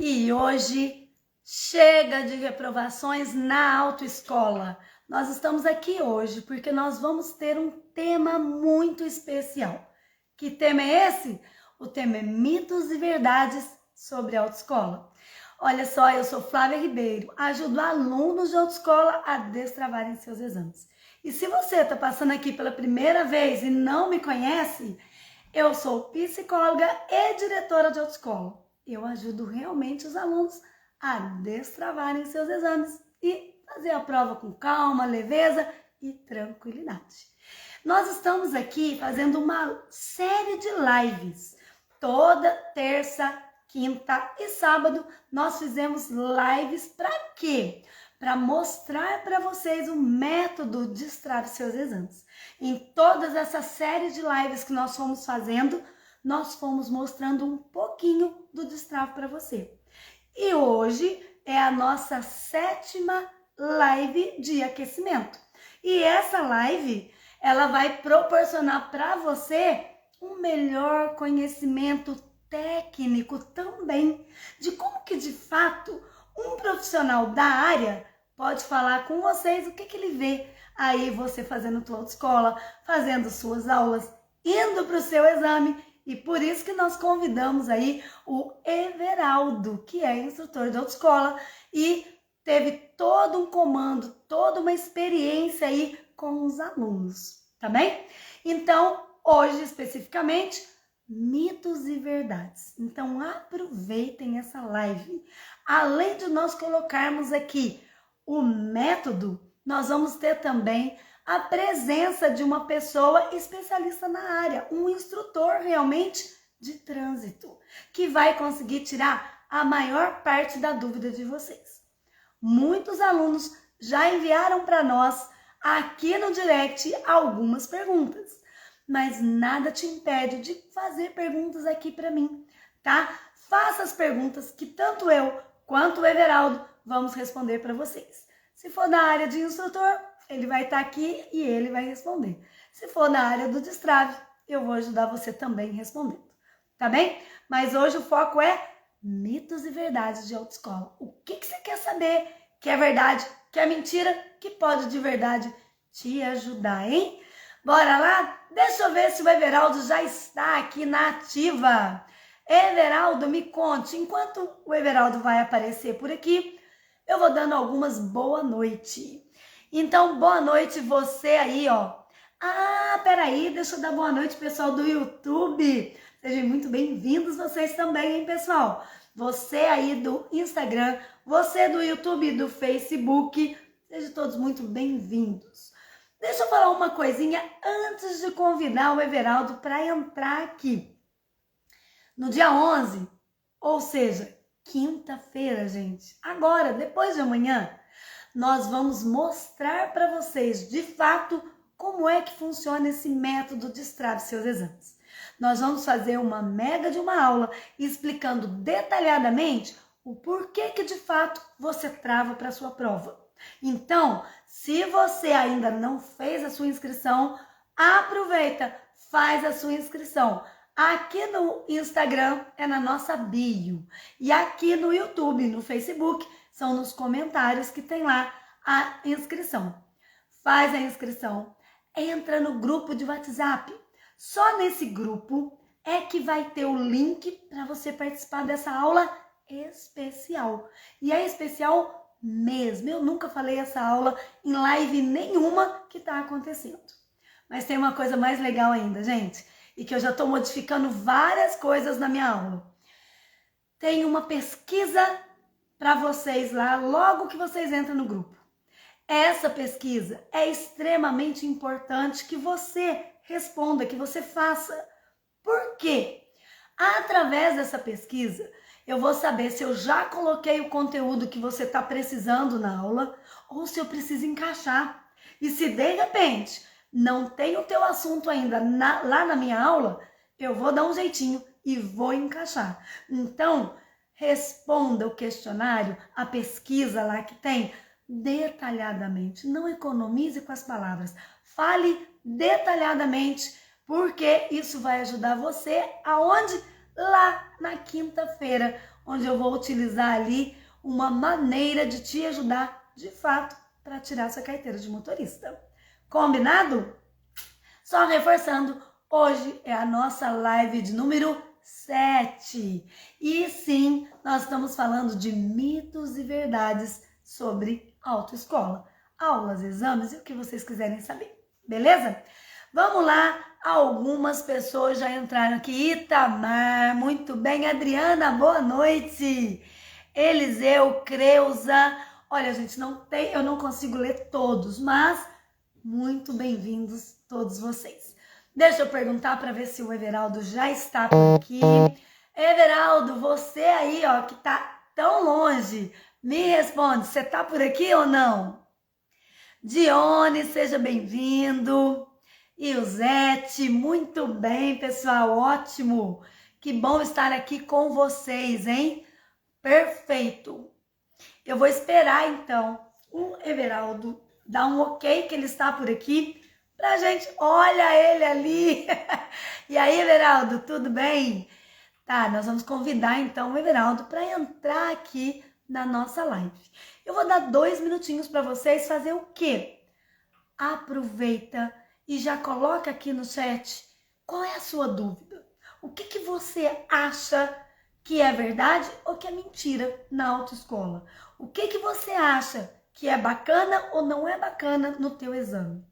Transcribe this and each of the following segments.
E hoje chega de reprovações na autoescola. Nós estamos aqui hoje porque nós vamos ter um tema muito especial. Que tema é esse? O tema é mitos e verdades sobre a autoescola. Olha só, eu sou Flávia Ribeiro, ajudo alunos de autoescola a destravarem seus exames. E se você está passando aqui pela primeira vez e não me conhece, eu sou psicóloga e diretora de autoescola. Eu ajudo realmente os alunos a destravarem seus exames e fazer a prova com calma, leveza e tranquilidade. Nós estamos aqui fazendo uma série de lives. Toda terça, quinta e sábado nós fizemos lives para quê? Para mostrar para vocês o método de destravar seus exames. Em todas essa série de lives que nós fomos fazendo, nós fomos mostrando um pouquinho do destrave para você. E hoje é a nossa 7ª live de aquecimento. E essa live, ela vai proporcionar para você um melhor conhecimento técnico também de como que de fato um profissional da área pode falar com vocês o que ele vê aí você fazendo sua autoescola, fazendo suas aulas, indo para o seu exame. E por isso que nós convidamos aí o Everaldo, que é instrutor de autoescola e teve todo um comando, toda uma experiência aí com os alunos, tá bem? Então, hoje especificamente, mitos e verdades. Então, aproveitem essa live. Além de nós colocarmos aqui o método, nós vamos ter também a presença de uma pessoa especialista na área, um instrutor realmente de trânsito, que vai conseguir tirar a maior parte da dúvida de vocês. Muitos alunos já enviaram para nós aqui no direct algumas perguntas, mas nada te impede de fazer perguntas aqui para mim, tá? Faça as perguntas que tanto eu quanto o Everaldo vamos responder para vocês. Se for na área de instrutor, ele vai estar aqui e ele vai responder. Se for na área do destrave, eu vou ajudar você também respondendo, tá bem? Mas hoje o foco é mitos e verdades de autoescola. O que você quer saber que é verdade, que é mentira, que pode de verdade te ajudar, hein? Bora lá? Deixa eu ver se o Everaldo já está aqui na ativa. Everaldo, me conte, enquanto o Everaldo vai aparecer por aqui, eu vou dando algumas boa noite. Então, boa noite você aí, ó. Peraí, deixa eu dar boa noite, pessoal do YouTube. Sejam muito bem-vindos vocês também, hein, pessoal? Você aí do Instagram, você do YouTube e do Facebook, sejam todos muito bem-vindos. Deixa eu falar uma coisinha antes de convidar o Everaldo para entrar aqui. No dia 11, ou seja, quinta-feira, gente, agora, depois de amanhã, nós vamos mostrar para vocês, de fato, como é que funciona esse método de destrave seus exames. Nós vamos fazer uma mega de uma aula explicando detalhadamente o porquê que, de fato, você trava para a sua prova. Então, se você ainda não fez a sua inscrição, aproveita, faz a sua inscrição. Aqui no Instagram é na nossa bio e aqui no YouTube, no Facebook, são nos comentários que tem lá a inscrição. Faz a inscrição, entra no grupo de WhatsApp. Só nesse grupo é que vai ter o link para você participar dessa aula especial. E é especial mesmo. Eu nunca falei essa aula em live nenhuma que está acontecendo. Mas tem uma coisa mais legal ainda, gente, e que eu já estou modificando várias coisas na minha aula. Tem uma pesquisa para vocês lá, logo que vocês entram no grupo. Essa pesquisa é extremamente importante que você responda, que você faça. Por quê? Através dessa pesquisa, eu vou saber se eu já coloquei o conteúdo que você está precisando na aula ou se eu preciso encaixar. E se de repente não tem o teu assunto ainda lá na minha aula, eu vou dar um jeitinho e vou encaixar. Então, responda o questionário, a pesquisa lá que tem, detalhadamente. Não economize com as palavras. Fale detalhadamente, porque isso vai ajudar você aonde? lá na quinta-feira, onde eu vou utilizar ali uma maneira de te ajudar, de fato, para tirar sua carteira de motorista. Combinado? Só reforçando, hoje é a nossa live de número 7. E sim, nós estamos falando de mitos e verdades sobre autoescola. Aulas, exames e o que vocês quiserem saber. Beleza? Vamos lá, algumas pessoas já entraram aqui. Itamar, muito bem. Adriana, boa noite. Eliseu, Creuza. Olha, gente, eu não consigo ler todos, mas muito bem-vindos todos vocês. Deixa eu perguntar para ver se o Everaldo já está por aqui. Everaldo, você aí, ó, que tá tão longe, me responde, você tá por aqui ou não? Dione, seja bem-vindo. Ilzete, muito bem, pessoal, ótimo. Que bom estar aqui com vocês, hein? Perfeito. Eu vou esperar, então, o Everaldo dar um ok que ele está por aqui pra gente. Olha ele ali. E aí, Everaldo, tudo bem? Tá, nós vamos convidar, então, o Everaldo para entrar aqui na nossa live. Eu vou dar 2 minutinhos para vocês fazer o quê? Aproveita e já coloca aqui no chat qual é a sua dúvida. O que você acha que é verdade ou que é mentira na autoescola? O que você acha que é bacana ou não é bacana no teu exame?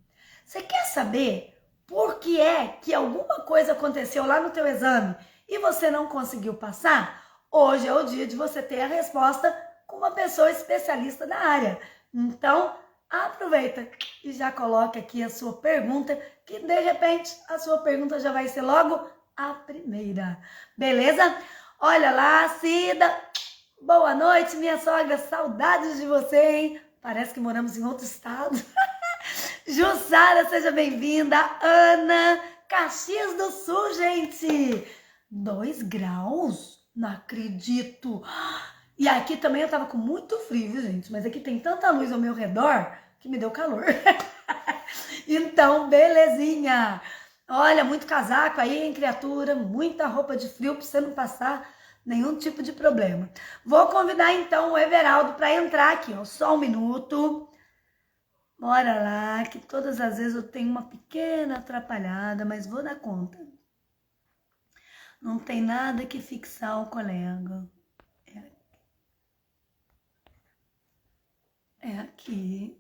Você quer saber por que é que alguma coisa aconteceu lá no teu exame e você não conseguiu passar? Hoje é o dia de você ter a resposta com uma pessoa especialista da área. Então, aproveita e já coloca aqui a sua pergunta, que de repente a sua pergunta já vai ser logo a primeira. Beleza? Olha lá, Cida. Boa noite, minha sogra. Saudades de você, hein? Parece que moramos em outro estado. Jussara, seja bem-vinda. Ana, Caxias do Sul, gente. 2 graus? Não acredito. E aqui também eu tava com muito frio, viu, gente? Mas aqui tem tanta luz ao meu redor que me deu calor. Então, belezinha. Olha, muito casaco aí, hein, criatura? Muita roupa de frio pra você não passar nenhum tipo de problema. Vou convidar, então, o Everaldo para entrar aqui, ó. Só um minuto. Bora lá, que todas as vezes eu tenho uma pequena atrapalhada, mas vou dar conta. Não tem nada que fixar o colega. É aqui.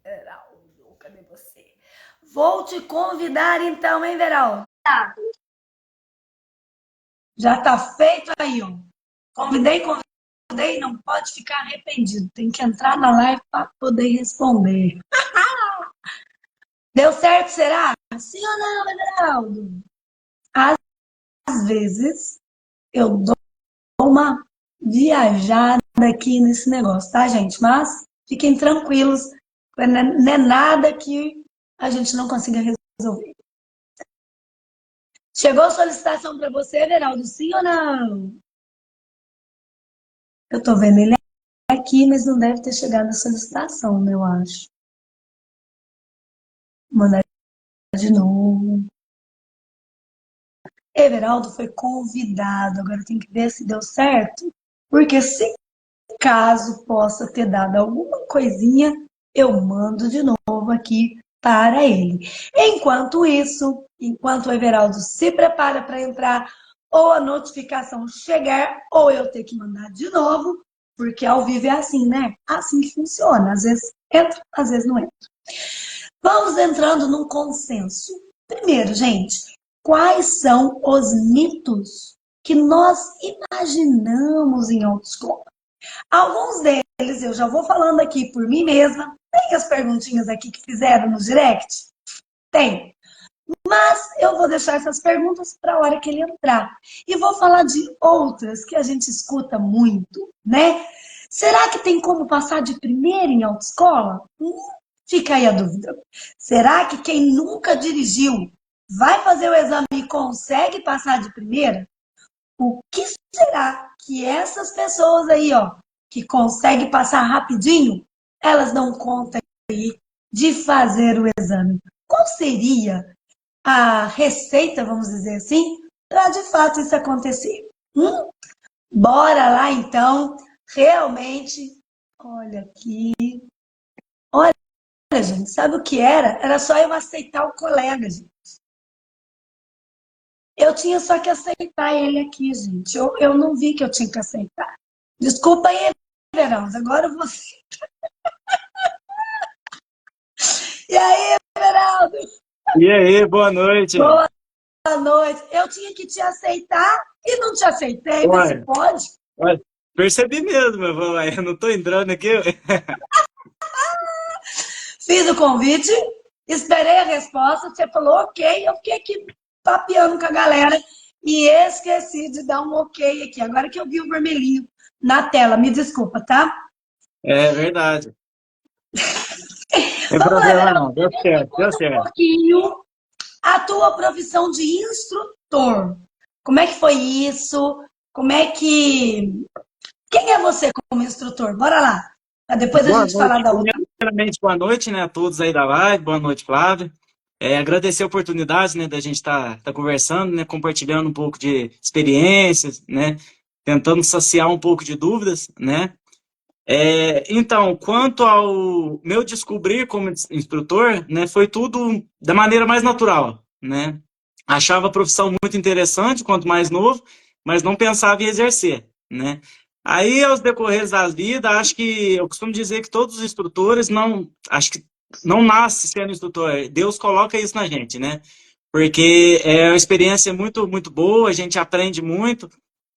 Everaldo, cadê você? Vou te convidar então, hein, Veraldo? Já tá feito aí, ó. Convidei, não pode ficar arrependido. Tem que entrar na live para poder responder. Deu certo, será? Sim ou não, Everaldo? Às vezes eu dou uma viajada aqui nesse negócio, tá, gente? Mas fiquem tranquilos, não é nada que a gente não consiga resolver. Chegou a solicitação para você, Veraldo? Sim ou não? Eu tô vendo ele aqui, mas não deve ter chegado a solicitação, né, eu acho. Vou mandar de novo. Everaldo foi convidado, agora tem que ver se deu certo, porque se caso possa ter dado alguma coisinha, eu mando de novo aqui para ele. Enquanto isso, enquanto o Everaldo se prepara para entrar, ou a notificação chegar, ou eu ter que mandar de novo, porque ao vivo é assim, né? Assim que funciona. Às vezes entra, às vezes não entra. Vamos entrando num consenso. Primeiro, gente, quais são os mitos que nós imaginamos em autoescola? Alguns deles eu já vou falando aqui por mim mesma. Tem as perguntinhas aqui que fizeram no direct? Tem. Mas eu vou deixar essas perguntas para a hora que ele entrar. E vou falar de outras que a gente escuta muito, né? Será que tem como passar de primeira em autoescola? Fica aí a dúvida. Será que quem nunca dirigiu vai fazer o exame e consegue passar de primeira? O que será que essas pessoas aí, ó, que conseguem passar rapidinho, elas dão conta aí de fazer o exame? Qual seria a receita, vamos dizer assim, para de fato isso acontecer. Bora lá então, realmente, olha aqui, olha gente, sabe o que era? Era só eu aceitar o colega, gente. Eu tinha só que aceitar ele aqui, gente. Eu não vi que eu tinha que aceitar. Desculpa aí, Verão, agora você. E aí, Everaldo? E aí, boa noite. Boa noite. Eu tinha que te aceitar e não te aceitei, vê se Ué, pode. ué, percebi mesmo, meu irmão, eu não tô entrando aqui. Fiz o convite, esperei a resposta, você falou ok, eu fiquei aqui papeando com a galera e esqueci de dar um ok aqui. Agora que eu vi o vermelhinho na tela, me desculpa, tá? É verdade. Tem Vamos lá, problema Everaldo. não, deu Primeiro me certo, deu conta um certo. pouquinho a tua profissão de instrutor. Como é que foi isso? Como é que... Quem é você como instrutor? Bora lá. Pra depois a Boa gente falar noite. da outra. Primeiramente, boa noite, né, a todos aí da live, boa noite, Flávio. Agradecer a oportunidade, né, da gente tá conversando, né, compartilhando um pouco de experiências, né, tentando saciar um pouco de dúvidas, né. Então, quanto ao meu descobrir como instrutor, né, foi tudo da maneira mais natural, né. Achava a profissão muito interessante quanto mais novo, mas não pensava em exercer, né. Aí, aos decorreres da vida, acho que eu costumo dizer que todos os instrutores não, acho que não nasce sendo instrutor, Deus coloca isso na gente, né? Porque é uma experiência muito, muito boa, a gente aprende muito,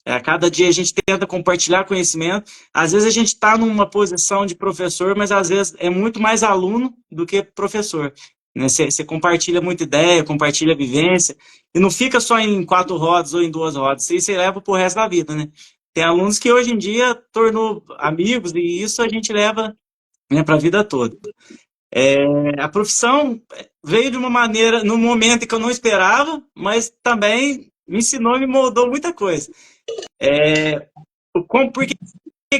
a cada dia a gente tenta compartilhar conhecimento. Às vezes a gente está numa posição de professor, mas às vezes é muito mais aluno do que professor. Né? Você compartilha muita ideia, compartilha vivência, e não fica só em 4 rodas ou em 2 rodas, isso você leva para o resto da vida, né? Tem alunos que hoje em dia tornou amigos, e isso a gente leva, né, para a vida toda. A profissão veio de uma maneira, num momento que eu não esperava, mas também me ensinou e me moldou muita coisa. Por que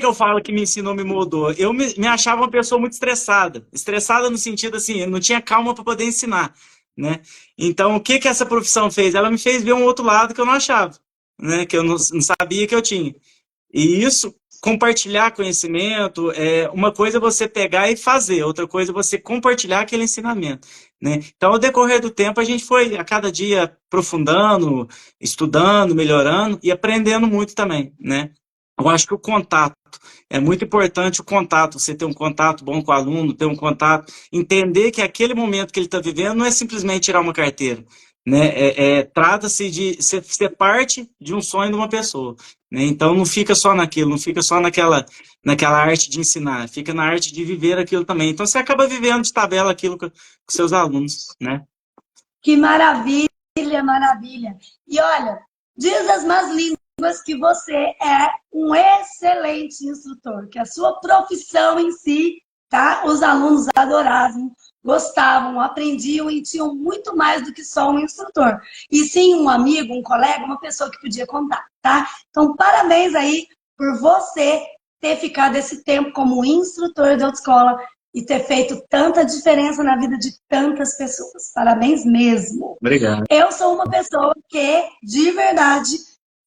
eu falo que me ensinou, me moldou? Eu me achava uma pessoa muito estressada. Estressada no sentido assim, eu não tinha calma para poder ensinar, né? Então, o que essa profissão fez? Ela me fez ver um outro lado que eu não achava, né? Que eu não sabia que eu tinha. E isso, compartilhar conhecimento, uma coisa é você pegar e fazer, outra coisa é você compartilhar aquele ensinamento, né? Então, ao decorrer do tempo, a gente foi a cada dia aprofundando, estudando, melhorando e aprendendo muito também, né? Eu acho que o contato é muito importante, o contato, você ter um contato bom com o aluno, ter um contato, entender que aquele momento que ele está vivendo não é simplesmente tirar uma carteira, né? Trata-se de ser parte de um sonho de uma pessoa, né? Então não fica só naquilo, não fica só naquela arte de ensinar, fica na arte de viver aquilo também. Então você acaba vivendo de tabela aquilo com seus alunos, né? Que maravilha, maravilha. E olha, diz as más línguas que você é um excelente instrutor, que a sua profissão em si, tá? Os alunos adoravam, gostavam, aprendiam e tinham muito mais do que só um instrutor. E sim um amigo, um colega, uma pessoa que podia contar, tá? Então, parabéns aí por você ter ficado esse tempo como instrutor de autoescola e ter feito tanta diferença na vida de tantas pessoas. Parabéns mesmo. Obrigado. Eu sou uma pessoa que, de verdade,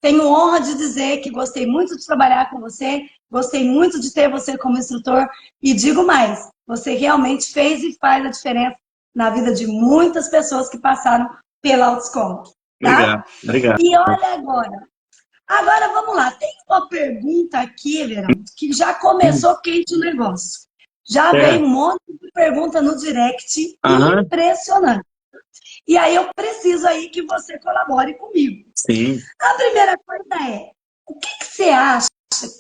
tenho honra de dizer que gostei muito de trabalhar com você, gostei muito de ter você como instrutor e digo mais, você realmente fez e faz a diferença na vida de muitas pessoas que passaram pela autoescola, Obrigado, tá? obrigado. E olha agora. Agora vamos lá, tem uma pergunta aqui, Verão, que já começou quente o negócio. Já veio Certo. um monte de pergunta no direct, Aham, impressionante. E aí eu preciso aí que você colabore comigo. sim. A primeira coisa é, o que você acha?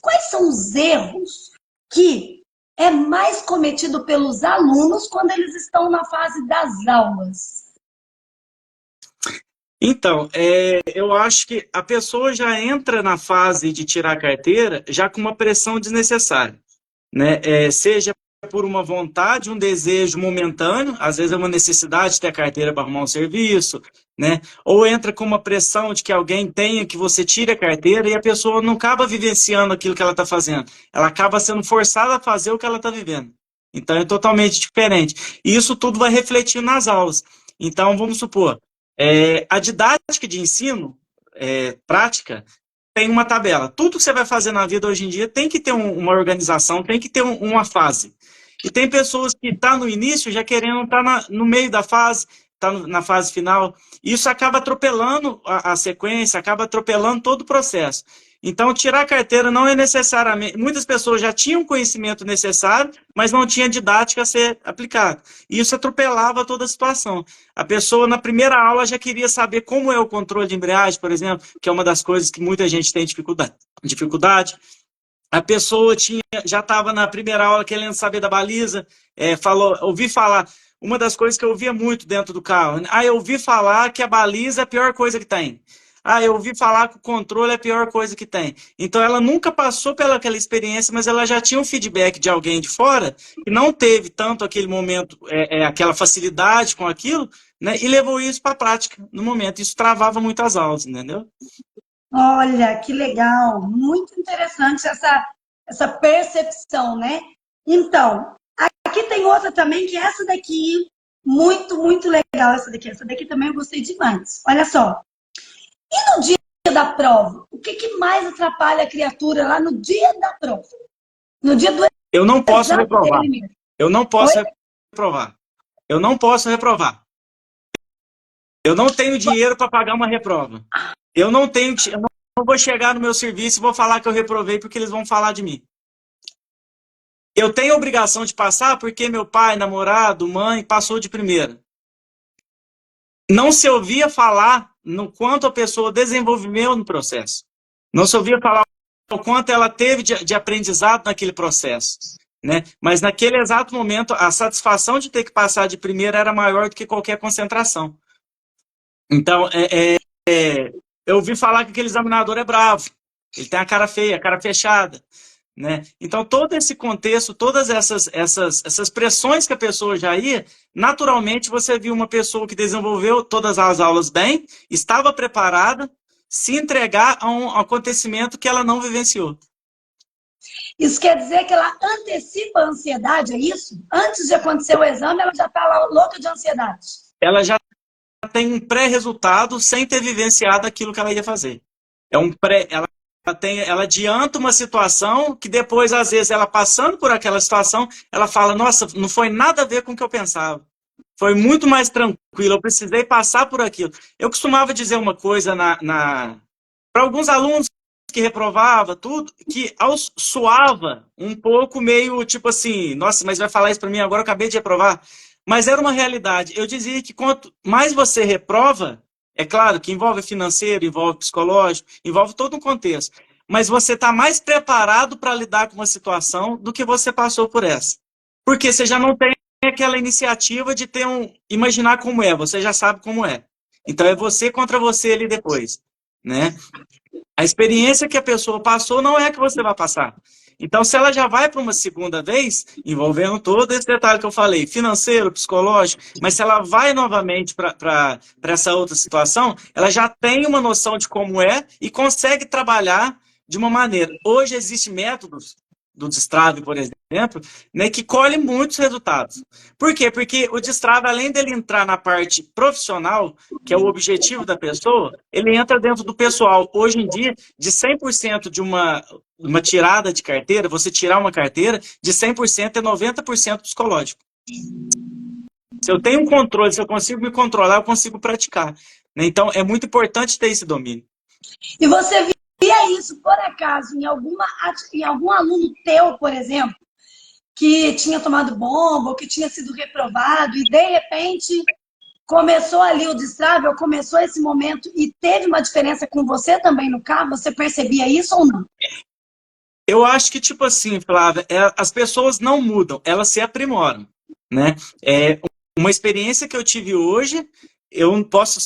Quais são os erros que é mais cometido pelos alunos quando eles estão na fase das aulas? Então, eu acho que a pessoa já entra na fase de tirar a carteira já com uma pressão desnecessária, né? Seja por uma vontade, um desejo momentâneo, às vezes é uma necessidade de ter a carteira para arrumar um serviço, né? Ou entra com uma pressão de que alguém tenha que você tire a carteira e a pessoa não acaba vivenciando aquilo que ela está fazendo, ela acaba sendo forçada a fazer o que ela está vivendo. Então é totalmente diferente. E isso tudo vai refletir nas aulas. Então, vamos supor. A didática de ensino, prática, tem uma tabela. Tudo que você vai fazer na vida hoje em dia tem que ter uma organização, tem que ter uma fase. E tem pessoas que estão no início já querendo estar no meio da fase, tá na fase final. Isso acaba atropelando a sequência, acaba atropelando todo o processo. Então, tirar a carteira não é necessariamente... Muitas pessoas já tinham o conhecimento necessário, mas não tinha didática a ser aplicada. E isso atropelava toda a situação. A pessoa, na primeira aula, já queria saber como é o controle de embreagem, por exemplo, que é uma das coisas que muita gente tem dificuldade. A pessoa já estava na primeira aula querendo saber da baliza, ouvi falar... Uma das coisas que eu ouvia muito dentro do carro, né? Eu ouvi falar que a baliza é a pior coisa que tem. Eu ouvi falar que o controle é a pior coisa que tem. Então, ela nunca passou pelaquela experiência, mas ela já tinha um feedback de alguém de fora que não teve tanto aquele momento, aquela facilidade com aquilo, né? E levou isso para a prática no momento. Isso travava muito as aulas, entendeu? Olha, que legal, muito interessante essa percepção, né? Então, aqui tem outra também, que é essa daqui, muito legal essa daqui também eu gostei demais. Olha só, e no dia da prova, o que mais atrapalha a criatura lá no dia da prova? No dia do Eu não posso exame reprovar. dele mesmo. Eu não posso Oi? reprovar. Eu não posso reprovar. Eu não tenho dinheiro para pagar uma reprova. Eu não vou chegar no meu serviço e vou falar que eu reprovei porque eles vão falar de mim. Eu tenho a obrigação de passar porque meu pai, namorado, mãe, passou de primeira. Não se ouvia falar no quanto a pessoa desenvolveu no processo. Não se ouvia falar o quanto ela teve de aprendizado naquele processo. Né? Mas naquele exato momento, a satisfação de ter que passar de primeira era maior do que qualquer concentração. Então, eu ouvi falar que aquele examinador é bravo. Ele tem a cara feia, a cara fechada. Né? Então, todo esse contexto, todas essas pressões que a pessoa já ia, naturalmente você viu uma pessoa que desenvolveu todas as aulas bem, estava preparada, se entregar a um acontecimento que ela não vivenciou. Isso quer dizer que ela antecipa a ansiedade, é isso? Antes de acontecer o exame, ela já está louca de ansiedade. Ela já tem um pré-resultado sem ter vivenciado aquilo que ela ia fazer. Ela adianta uma situação que depois, às vezes, ela passando por aquela situação, ela fala, nossa, não foi nada a ver com o que eu pensava. Foi muito mais tranquilo, eu precisei passar por aquilo. Eu costumava dizer uma coisa para alguns alunos que reprovava tudo, que soava um pouco meio tipo assim, nossa, mas vai falar isso para mim agora, eu acabei de reprovar. Mas era uma realidade. Eu dizia que quanto mais você reprova, é claro que envolve financeiro, envolve psicológico, envolve todo um contexto. Mas você está mais preparado para lidar com uma situação do que você passou por essa. Porque você já não tem aquela iniciativa de imaginar como é, você já sabe como é. Então é você contra você ali depois. Né? A experiência que a pessoa passou não é a que você vai passar. Então, se ela já vai para uma segunda vez, envolvendo todo esse detalhe que eu falei, financeiro, psicológico, mas se ela vai novamente para essa outra situação, ela já tem uma noção de como é e consegue trabalhar de uma maneira. Hoje existem métodos do Destrave, por exemplo, né, que colhe muitos resultados. Por quê? Porque o Destrave, além dele entrar na parte profissional, que é o objetivo da pessoa, ele entra dentro do pessoal. Hoje em dia, de 100% de uma tirada de carteira, você tirar uma carteira, de 100% é 90% psicológico. Se eu tenho um controle, se eu consigo me controlar, eu consigo praticar. Né? Então, é muito importante ter esse domínio. E você via isso, por acaso, em algum aluno teu, por exemplo, que tinha tomado bomba ou que tinha sido reprovado e, de repente, começou ali o Destrave, ou começou esse momento e teve uma diferença com você também no carro? Você percebia isso ou não? Eu acho que, tipo assim, Flávia, as pessoas não mudam, elas se aprimoram, né? Uma experiência que eu tive hoje,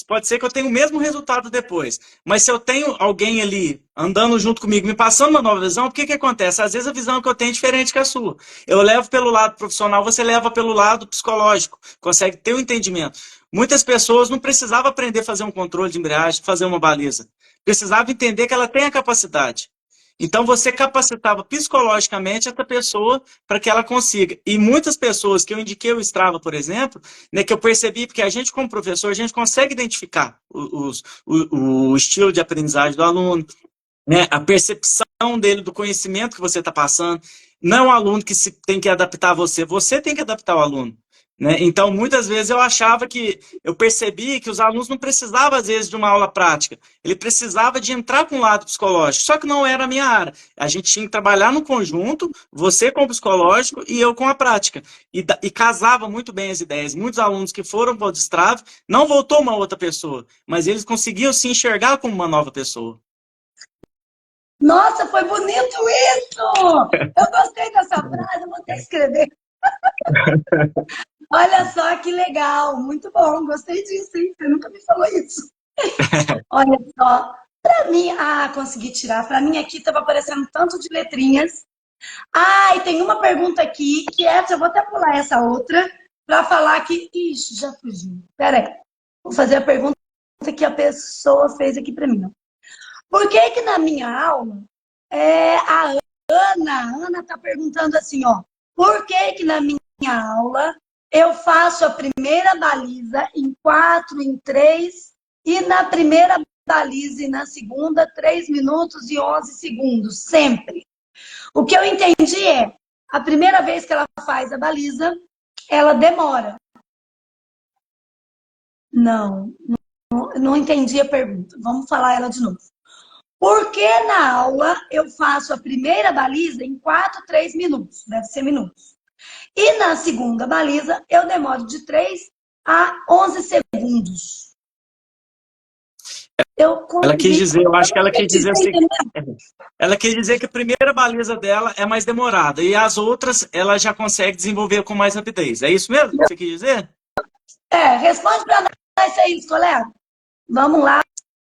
pode ser que eu tenha o mesmo resultado depois, mas se eu tenho alguém ali andando junto comigo, me passando uma nova visão, o que acontece? Às vezes a visão que eu tenho é diferente que a sua. Eu levo pelo lado profissional, você leva pelo lado psicológico, consegue ter um entendimento. Muitas pessoas não precisavam aprender a fazer um controle de embreagem, fazer uma baliza. Precisavam entender que ela tem a capacidade. Então você capacitava psicologicamente essa pessoa para que ela consiga. E muitas pessoas que eu indiquei o Strava, por exemplo, né, que eu percebi, porque a gente como professor, a gente consegue identificar o estilo de aprendizagem do aluno, né, a percepção dele do conhecimento que você está passando. Não é um aluno que se tem que adaptar a você, você tem que adaptar o aluno. Né? Então, muitas vezes eu achava que, eu percebi que os alunos não precisavam, às vezes, de uma aula prática. Ele precisava de entrar com o lado psicológico, só que não era a minha área. A gente tinha que trabalhar no conjunto, você com o psicológico e eu com a prática. E casava muito bem as ideias. Muitos alunos que foram para o Destrave, não voltou uma outra pessoa, mas eles conseguiam se enxergar como uma nova pessoa. Nossa, foi bonito isso! Eu gostei dessa frase, eu vou até escrever. Olha só que legal, muito bom, gostei disso, hein? Você nunca me falou isso. Olha só, para mim, consegui tirar. Para mim aqui estava aparecendo tanto de letrinhas. E tem uma pergunta aqui, que essa, eu vou até pular essa outra, para falar que... Ixi, já fugiu. Pera aí, vou fazer a pergunta que a pessoa fez aqui para mim. Por que que na minha aula, a Ana está perguntando assim, ó, por que que na minha aula eu faço a primeira baliza em 4, em 3, e na primeira baliza e na segunda, 3 minutos e 11 segundos, sempre. O que eu entendi a primeira vez que ela faz a baliza, ela demora. Não entendi a pergunta. Vamos falar ela de novo. Por que na aula eu faço a primeira baliza em 4, 3 minutos? Deve ser minutos. E na segunda baliza eu demoro de 3 a 11 segundos. Ela quis dizer, eu acho que ela quis dizer assim, ela quis dizer que a primeira baliza dela é mais demorada e as outras ela já consegue desenvolver com mais rapidez. É isso mesmo que você quis dizer? Responde para nós isso aí, colega. Vamos lá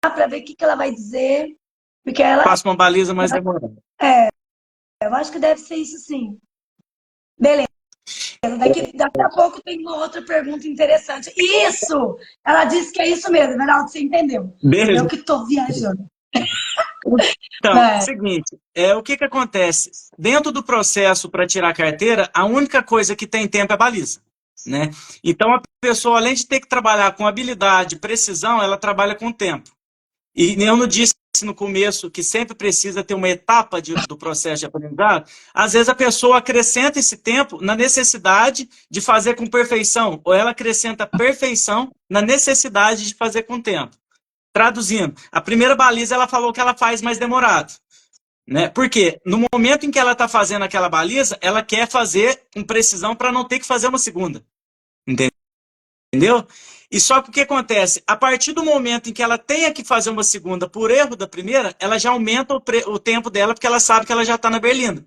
para ver o que ela vai dizer. Porque ela passa uma baliza mais demorada. Eu acho que deve ser isso sim. Beleza. Daqui a pouco tem uma outra pergunta interessante. Isso! Ela disse que é isso mesmo, Veraldo, você entendeu. Beleza. Eu que estou viajando. Então, é o seguinte, o que acontece? Dentro do processo para tirar a carteira, a única coisa que tem tempo é a baliza. Né? Então, a pessoa, além de ter que trabalhar com habilidade, precisão, ela trabalha com tempo. E eu não disse no começo que sempre precisa ter uma etapa do processo de aprendizado. Às vezes a pessoa acrescenta esse tempo na necessidade de fazer com perfeição, ou ela acrescenta perfeição na necessidade de fazer com tempo. Traduzindo, a primeira baliza ela falou que ela faz mais demorado. Né? Porque no momento em que ela está fazendo aquela baliza, ela quer fazer com precisão para não ter que fazer uma segunda. Entendeu? E só que o que acontece? A partir do momento em que ela tenha que fazer uma segunda por erro da primeira, ela já aumenta o tempo dela, porque ela sabe que ela já está na berlinda.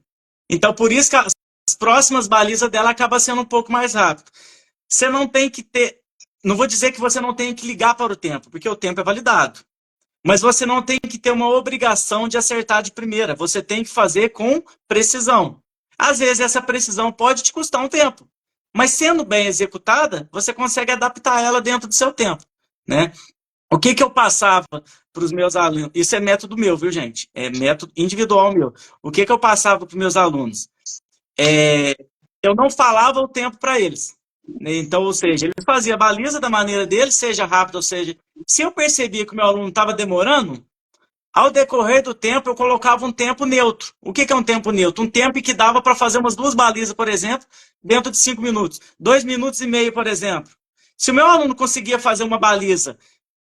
Então, por isso que as próximas balizas dela acabam sendo um pouco mais rápido. Você não tem que ter... Não vou dizer que você não tem que ligar para o tempo, porque o tempo é validado. Mas você não tem que ter uma obrigação de acertar de primeira. Você tem que fazer com precisão. Às vezes, essa precisão pode te custar um tempo. Mas sendo bem executada, você consegue adaptar ela dentro do seu tempo. Né? O que eu passava para os meus alunos? Isso é método meu, viu, gente? É método individual meu. O que eu passava para os meus alunos? Eu não falava o tempo para eles. Então, ou seja, ele fazia a baliza da maneira dele, seja rápido, ou seja... Se eu percebia que o meu aluno estava demorando, ao decorrer do tempo, eu colocava um tempo neutro. O que é um tempo neutro? Um tempo que dava para fazer umas 2 balizas, por exemplo, dentro de 5 minutos. 2 minutos e meio, por exemplo. Se o meu aluno conseguia fazer uma baliza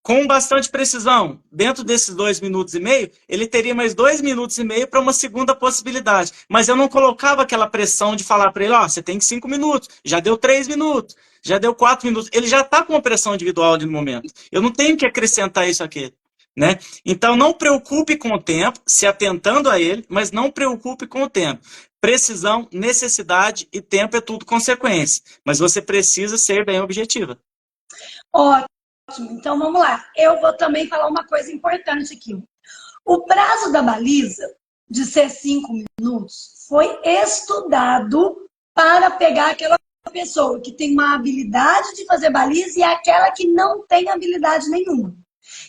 com bastante precisão, dentro desses 2 minutos e meio, ele teria mais 2 minutos e meio para uma segunda possibilidade. Mas eu não colocava aquela pressão de falar para ele, você tem 5 minutos, já deu 3 minutos, já deu 4 minutos. Ele já está com uma pressão individual ali no momento. Eu não tenho que acrescentar isso aqui. Né? Então, não preocupe com o tempo, se atentando a ele, mas não preocupe com o tempo. Precisão, necessidade e tempo é tudo consequência. Mas você precisa ser bem objetiva. Ótimo. Então, vamos lá. Eu vou também falar uma coisa importante aqui. O prazo da baliza, de ser 5 minutos, foi estudado para pegar aquela pessoa que tem uma habilidade de fazer baliza e aquela que não tem habilidade nenhuma.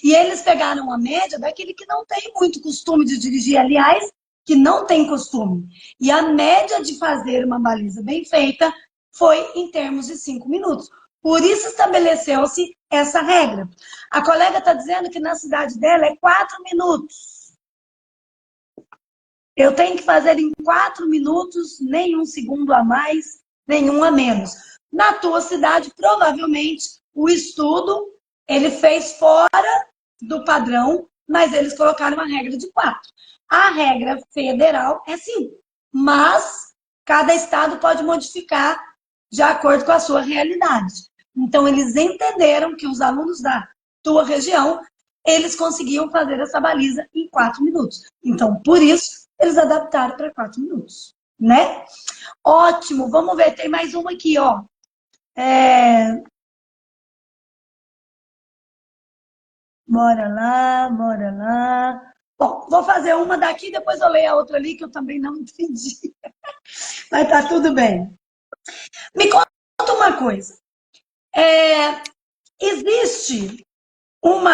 E eles pegaram a média daquele que não tem muito costume de dirigir, aliás, que não tem costume. E a média de fazer uma baliza bem feita foi em termos de 5 minutos. Por isso estabeleceu-se essa regra. A colega está dizendo que na cidade dela é 4 minutos. Eu tenho que fazer em 4 minutos, nem um segundo a mais, nenhum a menos. Na tua cidade, provavelmente, o estudo ele fez fora do padrão, mas eles colocaram uma regra de 4. A regra federal é 5, mas cada estado pode modificar de acordo com a sua realidade. Então, eles entenderam que os alunos da tua região, eles conseguiam fazer essa baliza em 4 minutos. Então, por isso, eles adaptaram para 4 minutos, né? Ótimo, vamos ver, tem mais uma aqui, ó. Bora lá, bora lá. Bom, vou fazer uma daqui, depois eu leio a outra ali, que eu também não entendi. Mas tá tudo bem. Me conta uma coisa. Existe uma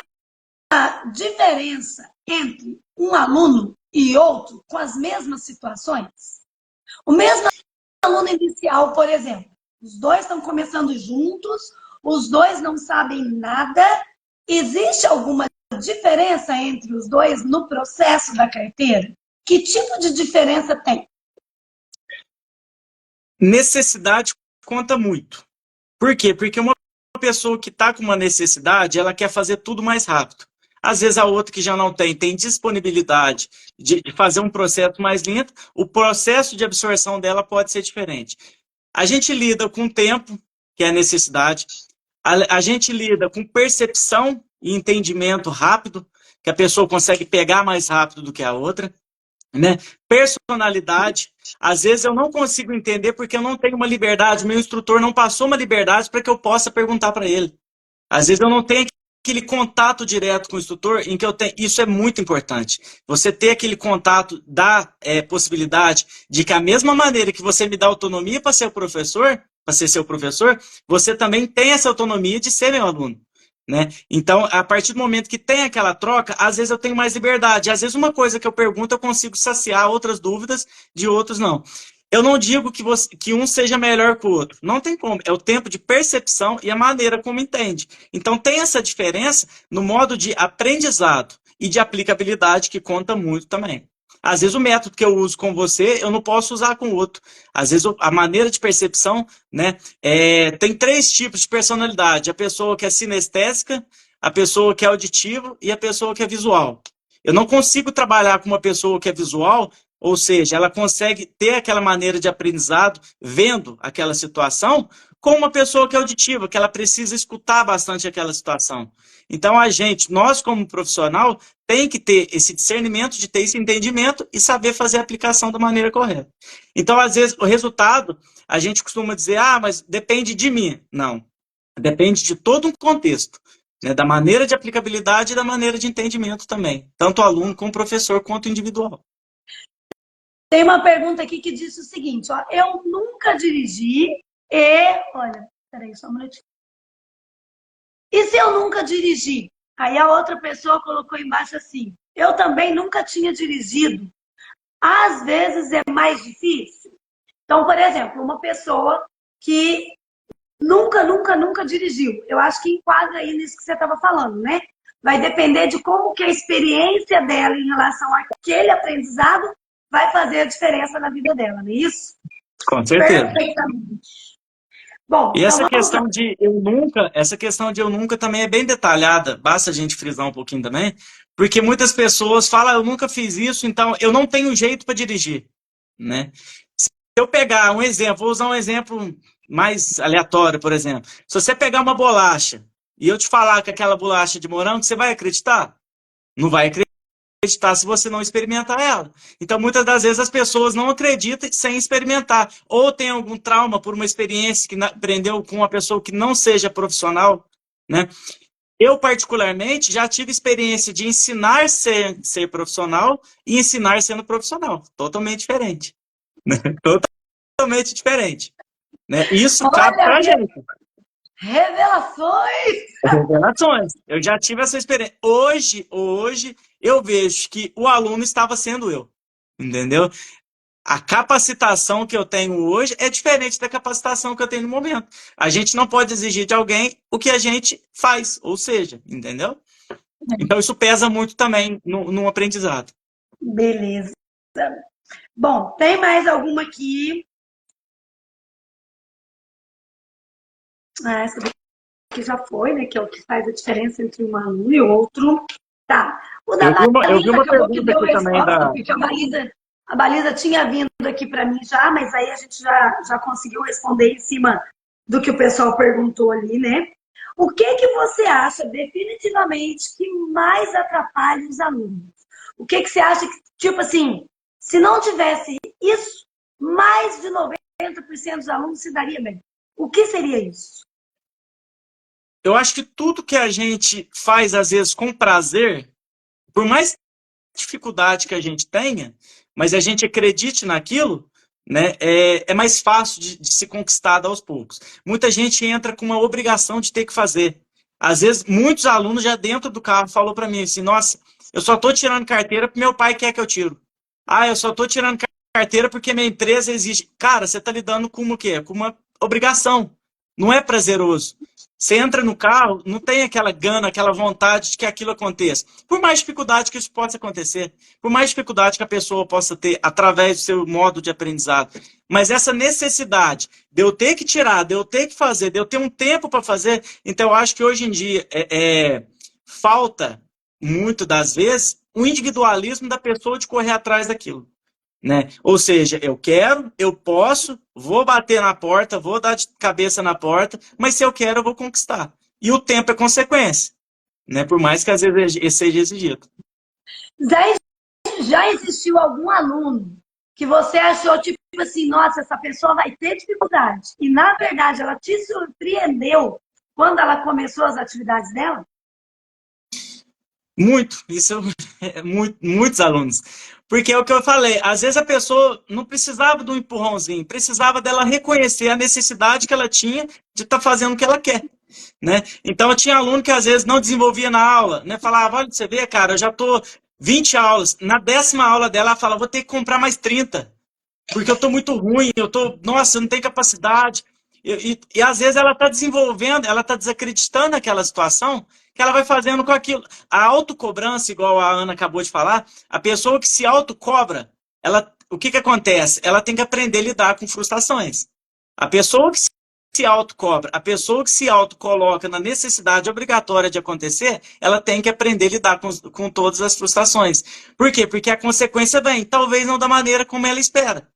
diferença entre um aluno e outro com as mesmas situações? O mesmo aluno inicial, por exemplo, os dois estão começando juntos, os dois não sabem nada. Existe alguma diferença entre os dois no processo da carteira? Que tipo de diferença tem? Necessidade conta muito. Por quê? Porque uma pessoa que está com uma necessidade, ela quer fazer tudo mais rápido. Às vezes a outra que já não tem disponibilidade de fazer um processo mais lento, o processo de absorção dela pode ser diferente. A gente lida com tempo, que é a necessidade. A gente lida com percepção e entendimento rápido, que a pessoa consegue pegar mais rápido do que a outra. Né? Personalidade, às vezes eu não consigo entender porque eu não tenho uma liberdade, meu instrutor não passou uma liberdade para que eu possa perguntar para ele. Às vezes eu não tenho aquele contato direto com o instrutor em que eu tenho. Isso é muito importante. Você ter aquele contato dá possibilidade de que a mesma maneira que você me dá autonomia para ser o professor, para ser seu professor, você também tem essa autonomia de ser meu aluno. Né? Então, a partir do momento que tem aquela troca, às vezes eu tenho mais liberdade. Às vezes uma coisa que eu pergunto eu consigo saciar outras dúvidas, de outros não. Eu não digo que um seja melhor que o outro. Não tem como. É o tempo de percepção e a maneira como entende. Então, tem essa diferença no modo de aprendizado e de aplicabilidade que conta muito também. Às vezes o método que eu uso com você, eu não posso usar com o outro. Às vezes a maneira de percepção, né, tem 3 tipos de personalidade. A pessoa que é sinestésica, a pessoa que é auditiva e a pessoa que é visual. Eu não consigo trabalhar com uma pessoa que é visual, ou seja, ela consegue ter aquela maneira de aprendizado vendo aquela situação, com uma pessoa que é auditiva, que ela precisa escutar bastante aquela situação. Então, nós como profissional, tem que ter esse discernimento, de ter esse entendimento e saber fazer a aplicação da maneira correta. Então, às vezes, o resultado, a gente costuma dizer, mas depende de mim. Não, depende de todo um contexto, né, da maneira de aplicabilidade e da maneira de entendimento também, tanto o aluno como o professor, quanto o individual. Tem uma pergunta aqui que diz o seguinte, ó, eu nunca dirigi olha, peraí, só um minutinho. E se eu nunca dirigi? Aí a outra pessoa colocou embaixo assim, eu também nunca tinha dirigido. Às vezes é mais difícil. Então, por exemplo, uma pessoa que nunca dirigiu. Eu acho que enquadra aí nisso que você estava falando, né? Vai depender de como que a experiência dela em relação àquele aprendizado vai fazer a diferença na vida dela, não é isso? Com certeza. Perfeitamente. Bom, e essa questão de eu nunca também é bem detalhada, basta a gente frisar um pouquinho também, porque muitas pessoas falam, eu nunca fiz isso, então eu não tenho jeito para dirigir, né? Se eu pegar um exemplo, vou usar um exemplo mais aleatório, por exemplo. Se você pegar uma bolacha e eu te falar que aquela bolacha é de morango, você vai acreditar? Não vai acreditar se você não experimentar ela. Então, muitas das vezes as pessoas não acreditam sem experimentar. Ou tem algum trauma por uma experiência que aprendeu com uma pessoa que não seja profissional, né? Eu, particularmente, já tive experiência de ensinar ser profissional e ensinar sendo profissional. Totalmente diferente. Né? Totalmente diferente. Né? Isso cabe pra gente. Revelações! Revelações. Eu já tive essa experiência. Hoje, eu vejo que o aluno estava sendo eu. Entendeu? A capacitação que eu tenho hoje é diferente da capacitação que eu tenho no momento. A gente não pode exigir de alguém o que a gente faz, ou seja, entendeu? Então isso pesa muito também no aprendizado. Beleza. Bom, tem mais alguma aqui? Ah, essa daqui já foi, né? Que é o que faz a diferença entre um aluno e outro. Tá. O da Eu vi Baliza uma acabou que pergunta deu aqui também resposta, da. porque a Baliza tinha vindo aqui para mim já, mas aí a gente já conseguiu responder em cima do que o pessoal perguntou ali, né? O que você acha definitivamente que mais atrapalha os alunos? O que você acha que, tipo assim, se não tivesse isso, mais de 90% dos alunos se daria bem? O que seria isso? Eu acho que tudo que a gente faz, às vezes, com prazer, por mais dificuldade que a gente tenha, mas a gente acredite naquilo, né, é mais fácil de se conquistar aos poucos. Muita gente entra com uma obrigação de ter que fazer. Às vezes, muitos alunos já dentro do carro falou para mim assim, nossa, eu só estou tirando carteira porque meu pai quer que eu tiro. Ah, eu só estou tirando carteira porque minha empresa exige. Cara, você está lidando com o quê? Com uma obrigação. Não é prazeroso. Você entra no carro, não tem aquela gana, aquela vontade de que aquilo aconteça. Por mais dificuldade que isso possa acontecer, por mais dificuldade que a pessoa possa ter através do seu modo de aprendizado. Mas essa necessidade de eu ter que tirar, de eu ter que fazer, de eu ter um tempo para fazer, então eu acho que hoje em dia falta, muito das vezes, o individualismo da pessoa de correr atrás daquilo. Né? Ou seja, eu quero, eu posso, vou bater na porta, vou dar de cabeça na porta, mas se eu quero, eu vou conquistar. E o tempo é consequência, né? Por mais que às vezes seja exigido. Já, já existiu algum aluno que você achou, tipo assim, nossa, essa pessoa vai ter dificuldade. E, na verdade, ela te surpreendeu quando ela começou as atividades dela? Muito, isso muitos alunos. Porque é o que eu falei, às vezes a pessoa não precisava do empurrãozinho, precisava dela reconhecer a necessidade que ela tinha de estar fazendo o que ela quer. Né? Então eu tinha aluno que às vezes não desenvolvia na aula, né? Falava, olha, você vê, cara, eu já estou 20 aulas, na 10ª aula dela, ela fala, vou ter que comprar mais 30, porque eu estou muito ruim, nossa, eu não tenho capacidade. E às vezes ela está desenvolvendo, ela está desacreditando aquela situação que ela vai fazendo com aquilo. A autocobrança, igual a Ana acabou de falar, a pessoa que se autocobra, o que acontece? Ela tem que aprender a lidar com frustrações. A pessoa que se autocobra, a pessoa que se autocoloca na necessidade obrigatória de acontecer, ela tem que aprender a lidar com todas as frustrações. Por quê? Porque a consequência vem, talvez não da maneira como ela espera.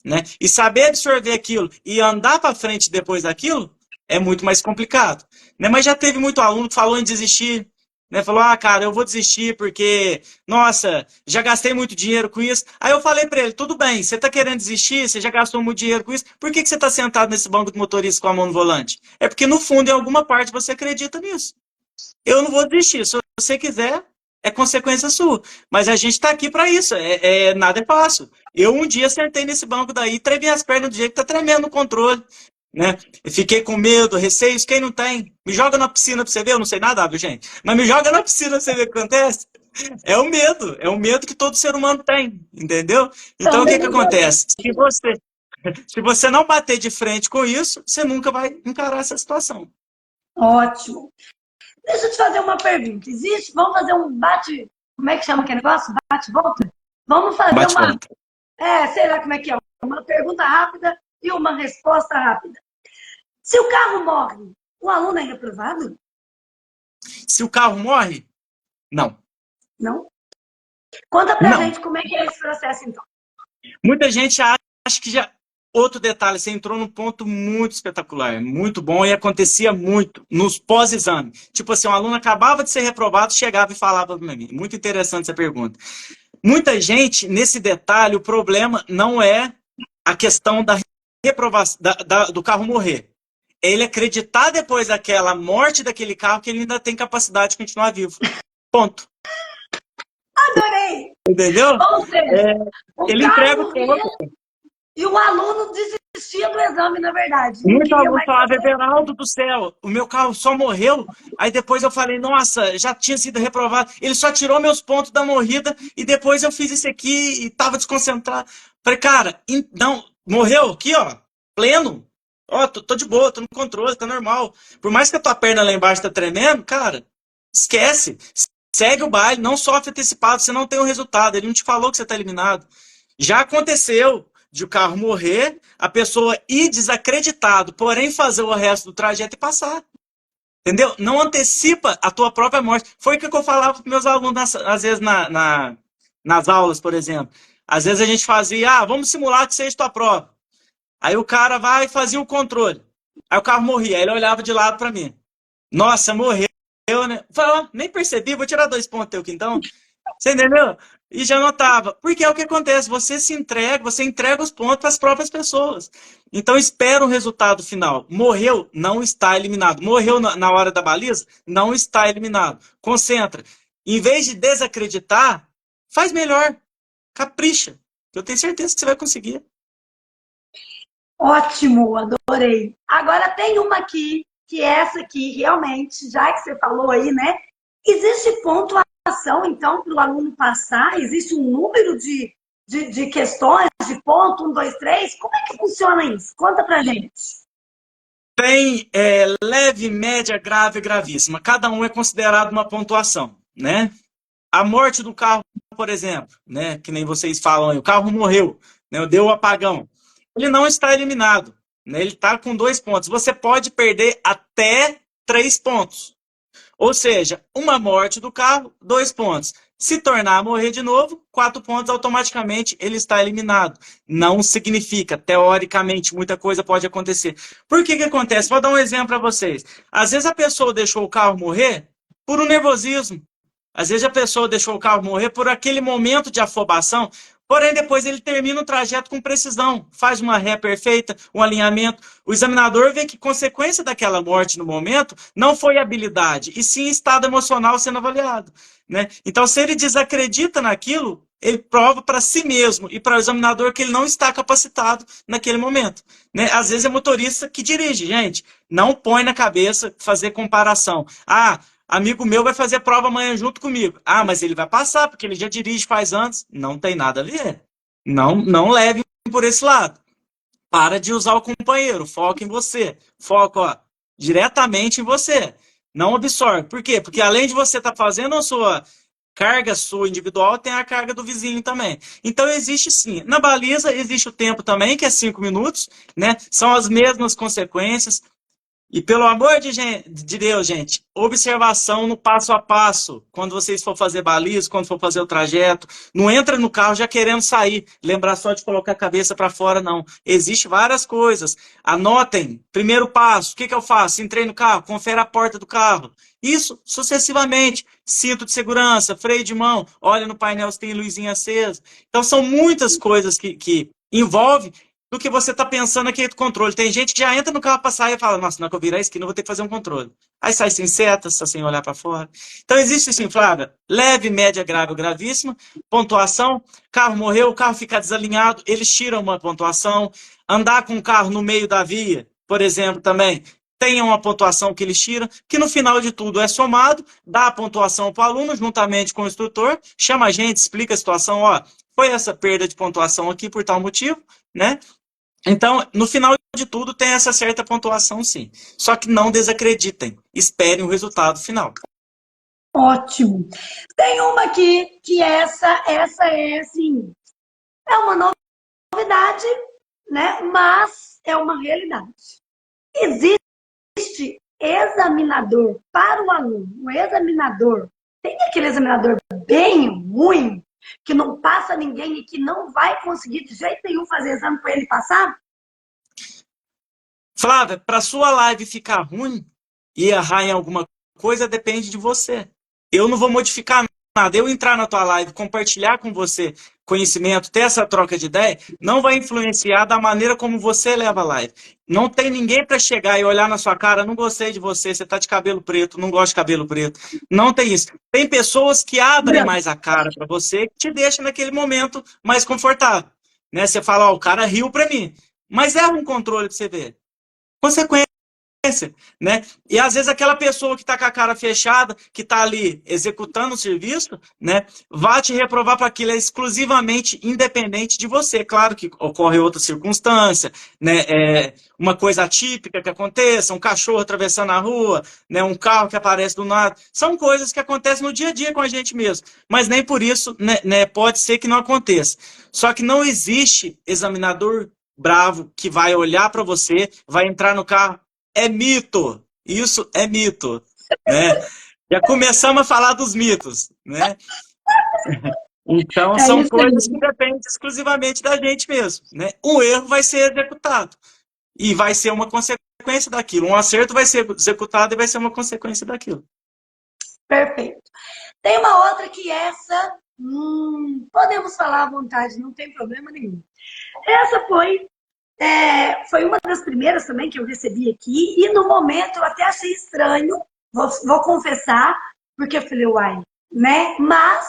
Né? E saber absorver aquilo e andar para frente depois daquilo é muito mais complicado. Né? Mas já teve muito aluno que falou em desistir, né? Falou, cara, eu vou desistir porque, nossa, já gastei muito dinheiro com isso. Aí eu falei para ele, tudo bem, você está querendo desistir, você já gastou muito dinheiro com isso, por que você está sentado nesse banco de motorista com a mão no volante? É porque no fundo, em alguma parte, você acredita nisso. Eu não vou desistir, se você quiser, é consequência sua. Mas a gente está aqui para isso, nada é fácil. Eu um dia sentei nesse banco daí, tremi as pernas do jeito que tá tremendo no controle. Né? Eu fiquei com medo, receios, quem não tem? Me joga na piscina pra você ver, eu não sei nadar, viu, gente? Mas me joga na piscina pra você ver o que acontece. É o medo que todo ser humano tem, entendeu? Então o que acontece? Se você não bater de frente com isso, você nunca vai encarar essa situação. Ótimo. Deixa eu te fazer uma pergunta. Existe? Vamos fazer um bate. Como é que chama aquele negócio? Bate-volta? Vamos fazer Bate uma. volta. Sei lá como é que é. Uma pergunta rápida e uma resposta rápida. Se o carro morre, o aluno é reprovado? Se o carro morre, não. Não? Conta pra Não. gente como é que é esse processo, então. Muita gente acha que já. Outro detalhe, você entrou num ponto muito espetacular, muito bom e acontecia muito nos pós-exame. Tipo assim, um aluno acabava de ser reprovado, chegava e falava para mim. Muito interessante essa pergunta. Muita gente, nesse detalhe, o problema não é a questão da reprovação, do carro morrer. É ele acreditar depois daquela morte daquele carro que ele ainda tem capacidade de continuar vivo. Ponto. Adorei! Entendeu? Ou seja, o Ele carro entrega o morrer, ponto. E o aluno desistia do exame, na verdade. Não Muito queria aluno mais falava, fazer. Everaldo do céu, o meu carro só morreu. Aí depois eu falei, nossa, já tinha sido reprovado. Ele só tirou meus pontos da morrida e depois eu fiz isso aqui e tava desconcentrado. Falei, cara, não, morreu aqui, ó, pleno. Ó, tô de boa, tô no controle, tá normal. Por mais que a tua perna lá embaixo tá tremendo, cara, esquece. Segue o baile, não sofre antecipado, você não tem o resultado. Ele não te falou que você tá eliminado. Já aconteceu de o carro morrer, a pessoa ir desacreditado, porém fazer o resto do trajeto e passar. Entendeu? Não antecipa a tua própria morte. Foi o que eu falava para meus alunos, às vezes, nas aulas, por exemplo. Às vezes a gente fazia, vamos simular que seja tua prova. Aí o cara vai e fazia o controle. Aí o carro morria. Aí ele olhava de lado para mim. Nossa, morreu, né? Falei, nem percebi, vou tirar 2 pontos teu aqui então. Você entendeu? E já notava. Porque é o que acontece, você entrega os pontos para as próprias pessoas. Então espera o resultado final. Morreu, não está eliminado. Morreu na hora da baliza, não está eliminado. Concentra. Em vez de desacreditar, faz melhor. Capricha. Eu tenho certeza que você vai conseguir. Ótimo, adorei. Agora tem uma aqui, que é essa aqui, realmente, já que você falou aí, né? Existe pontuação, então, para o aluno passar? Existe um número de questões, de ponto, um, dois, três? Como é que funciona isso? Conta pra gente. Tem leve, média, grave e gravíssima. Cada um é considerado uma pontuação, né? A morte do carro, por exemplo, né? Que nem vocês falam aí, o carro morreu, né? Deu o apagão. Ele não está eliminado, né? Ele está com 2 pontos. Você pode perder até 3 pontos. Ou seja, uma morte do carro, 2 pontos. Se tornar a morrer de novo, 4 pontos, automaticamente ele está eliminado. Não significa, teoricamente, muita coisa pode acontecer. Por que que acontece? Vou dar um exemplo para vocês. Às vezes a pessoa deixou o carro morrer por um nervosismo. Às vezes a pessoa deixou o carro morrer por aquele momento de afobação, porém depois ele termina o trajeto com precisão, faz uma ré perfeita, um alinhamento. O examinador vê que consequência daquela morte no momento não foi habilidade, e sim estado emocional sendo avaliado. Né? Então, se ele desacredita naquilo, ele prova para si mesmo e para o examinador que ele não está capacitado naquele momento. Né? Às vezes é motorista que dirige, gente. Não põe na cabeça fazer comparação. Amigo meu vai fazer prova amanhã junto comigo. Mas ele vai passar, porque ele já dirige faz anos. Não tem nada a ver. Não leve por esse lado. Para de usar o companheiro. Foca em você. Foca, diretamente em você. Não absorve. Por quê? Porque além de você estar fazendo a sua individual, tem a carga do vizinho também. Então existe sim. Na baliza existe o tempo também, que é 5 minutos, né? São as mesmas consequências. E pelo amor de Deus, gente, observação no passo a passo. Quando vocês for fazer baliza, quando for fazer o trajeto, não entra no carro já querendo sair. Lembrar só de colocar a cabeça para fora, não. Existem várias coisas. Anotem. Primeiro passo, o que eu faço? Entrei no carro, confere a porta do carro. Isso sucessivamente. Cinto de segurança, freio de mão, olha no painel se tem luzinha acesa. Então são muitas coisas que envolvem do que você está pensando aqui do controle. Tem gente que já entra no carro para sair e fala, nossa, na hora que eu virar a esquina eu vou ter que fazer um controle. Aí sai sem seta, sem olhar para fora. Então existe sim, Flávia, leve, média, grave ou gravíssima, pontuação, carro morreu, o carro fica desalinhado, eles tiram uma pontuação, andar com o carro no meio da via, por exemplo, também, tem uma pontuação que eles tiram, que no final de tudo é somado, dá a pontuação para o aluno, juntamente com o instrutor, chama a gente, explica a situação, foi essa perda de pontuação aqui por tal motivo, né? Então, no final de tudo, tem essa certa pontuação, sim. Só que não desacreditem. Esperem o resultado final. Ótimo. Tem uma aqui que essa é assim, é uma novidade, né? Mas é uma realidade. Existe examinador para o aluno. O examinador, tem aquele examinador bem ruim, que não passa ninguém e que não vai conseguir de jeito nenhum fazer exame para ele passar? Flávia, para sua live ficar ruim e errar em alguma coisa, depende de você. Eu não vou modificar nada. Eu entrar na tua live, compartilhar com você conhecimento, ter essa troca de ideia, não vai influenciar da maneira como você leva a live. Não tem ninguém para chegar e olhar na sua cara, não gostei de você, você tá de cabelo preto, não gosto de cabelo preto. Não tem isso. Tem pessoas que abrem mais a cara para você, que te deixam naquele momento mais confortável. né? Você fala, ó, o cara riu para mim. Mas erra um controle para você ver. Consequência, né? E às vezes aquela pessoa que está com a cara fechada, que está ali executando o serviço, né, vai te reprovar para aquilo, é exclusivamente independente de você. Claro que ocorre outra circunstância, né, uma coisa atípica que aconteça, um cachorro atravessando a rua, né, um carro que aparece do nada, são coisas que acontecem no dia a dia com a gente mesmo, mas nem por isso, né, pode ser que não aconteça. Só que não existe examinador bravo que vai olhar para você, vai entrar no carro. É mito. Isso é mito, né? Já começamos a falar dos mitos, né? Então, É são isso coisas aí. que dependem exclusivamente da gente mesmo, né? Um erro vai ser executado e vai ser uma consequência daquilo. Um acerto vai ser executado e vai ser uma consequência daquilo. Perfeito. Tem uma outra que essa, podemos falar à vontade, não tem problema nenhum. Essa foi uma das primeiras também que eu recebi aqui, e no momento eu até achei estranho, vou confessar, porque eu falei, uai, né? Mas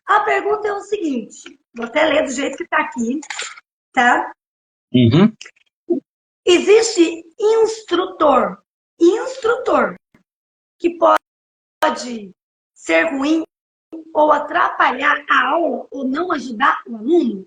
a pergunta é o seguinte, vou até ler do jeito que está aqui, tá? Uhum. Existe instrutor que pode ser ruim ou atrapalhar a aula ou não ajudar o aluno?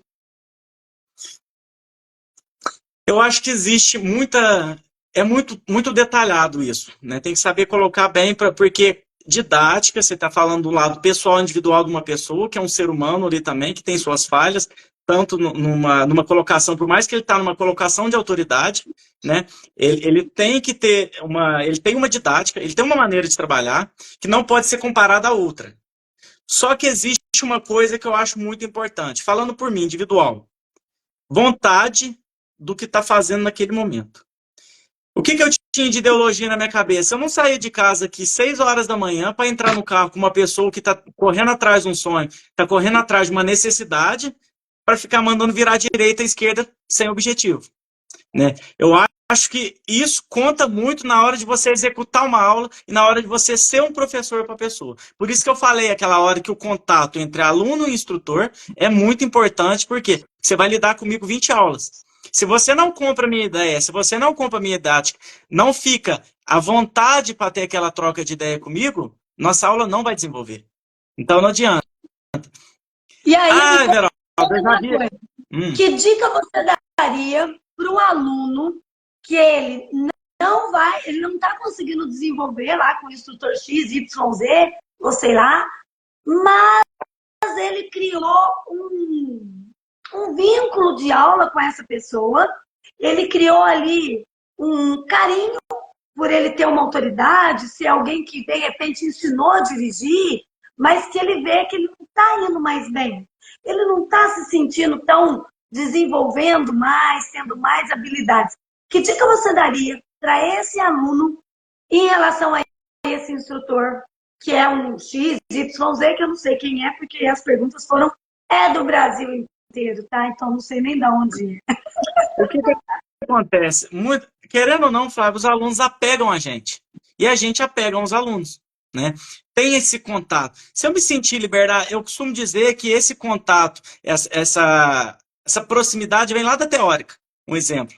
Eu acho que existe muita. É muito detalhado isso, né? Tem que saber colocar bem, porque didática, você está falando do lado pessoal, individual de uma pessoa, que é um ser humano ali também, que tem suas falhas, tanto numa colocação, por mais que ele está numa colocação de autoridade, né? Ele tem que ter ele tem uma didática, ele tem uma maneira de trabalhar que não pode ser comparada a outra. Só que existe uma coisa que eu acho muito importante, falando por mim, individual. Vontade do que está fazendo naquele momento. O que eu tinha de ideologia na minha cabeça? Eu não saía de casa aqui 6 horas da manhã para entrar no carro com uma pessoa que está correndo atrás de um sonho, está correndo atrás de uma necessidade, para ficar mandando virar à direita e à esquerda sem objetivo, né? Eu acho que isso conta muito na hora de você executar uma aula e na hora de você ser um professor para a pessoa. Por isso que eu falei aquela hora que o contato entre aluno e instrutor é muito importante, porque você vai lidar comigo 20 aulas. Se você não compra a minha ideia, se você não compra a minha didática, não fica à vontade para ter aquela troca de ideia comigo, nossa aula não vai desenvolver. Então não adianta. E aí, me Verão, conta uma coisa. Que dica você daria para um aluno que ele não está conseguindo desenvolver lá com o instrutor X, Y, Z, ou sei lá, mas ele criou um vínculo de aula com essa pessoa, ele criou ali um carinho por ele ter uma autoridade, ser alguém que de repente ensinou a dirigir, mas que ele vê que ele não está indo mais bem. Ele não está se sentindo tão desenvolvendo mais, tendo mais habilidades. Que dica você daria para esse aluno em relação a esse instrutor, que é um X, Y, Z, que eu não sei quem é, porque as perguntas foram do Brasil inteiro, tá? Então não sei nem de onde é. O que acontece? Querendo ou não, Flávio, os alunos apegam a gente. E a gente apega os alunos, né? Tem esse contato. Se eu me sentir liberdade, eu costumo dizer que esse contato, essa proximidade vem lá da teórica. Um exemplo.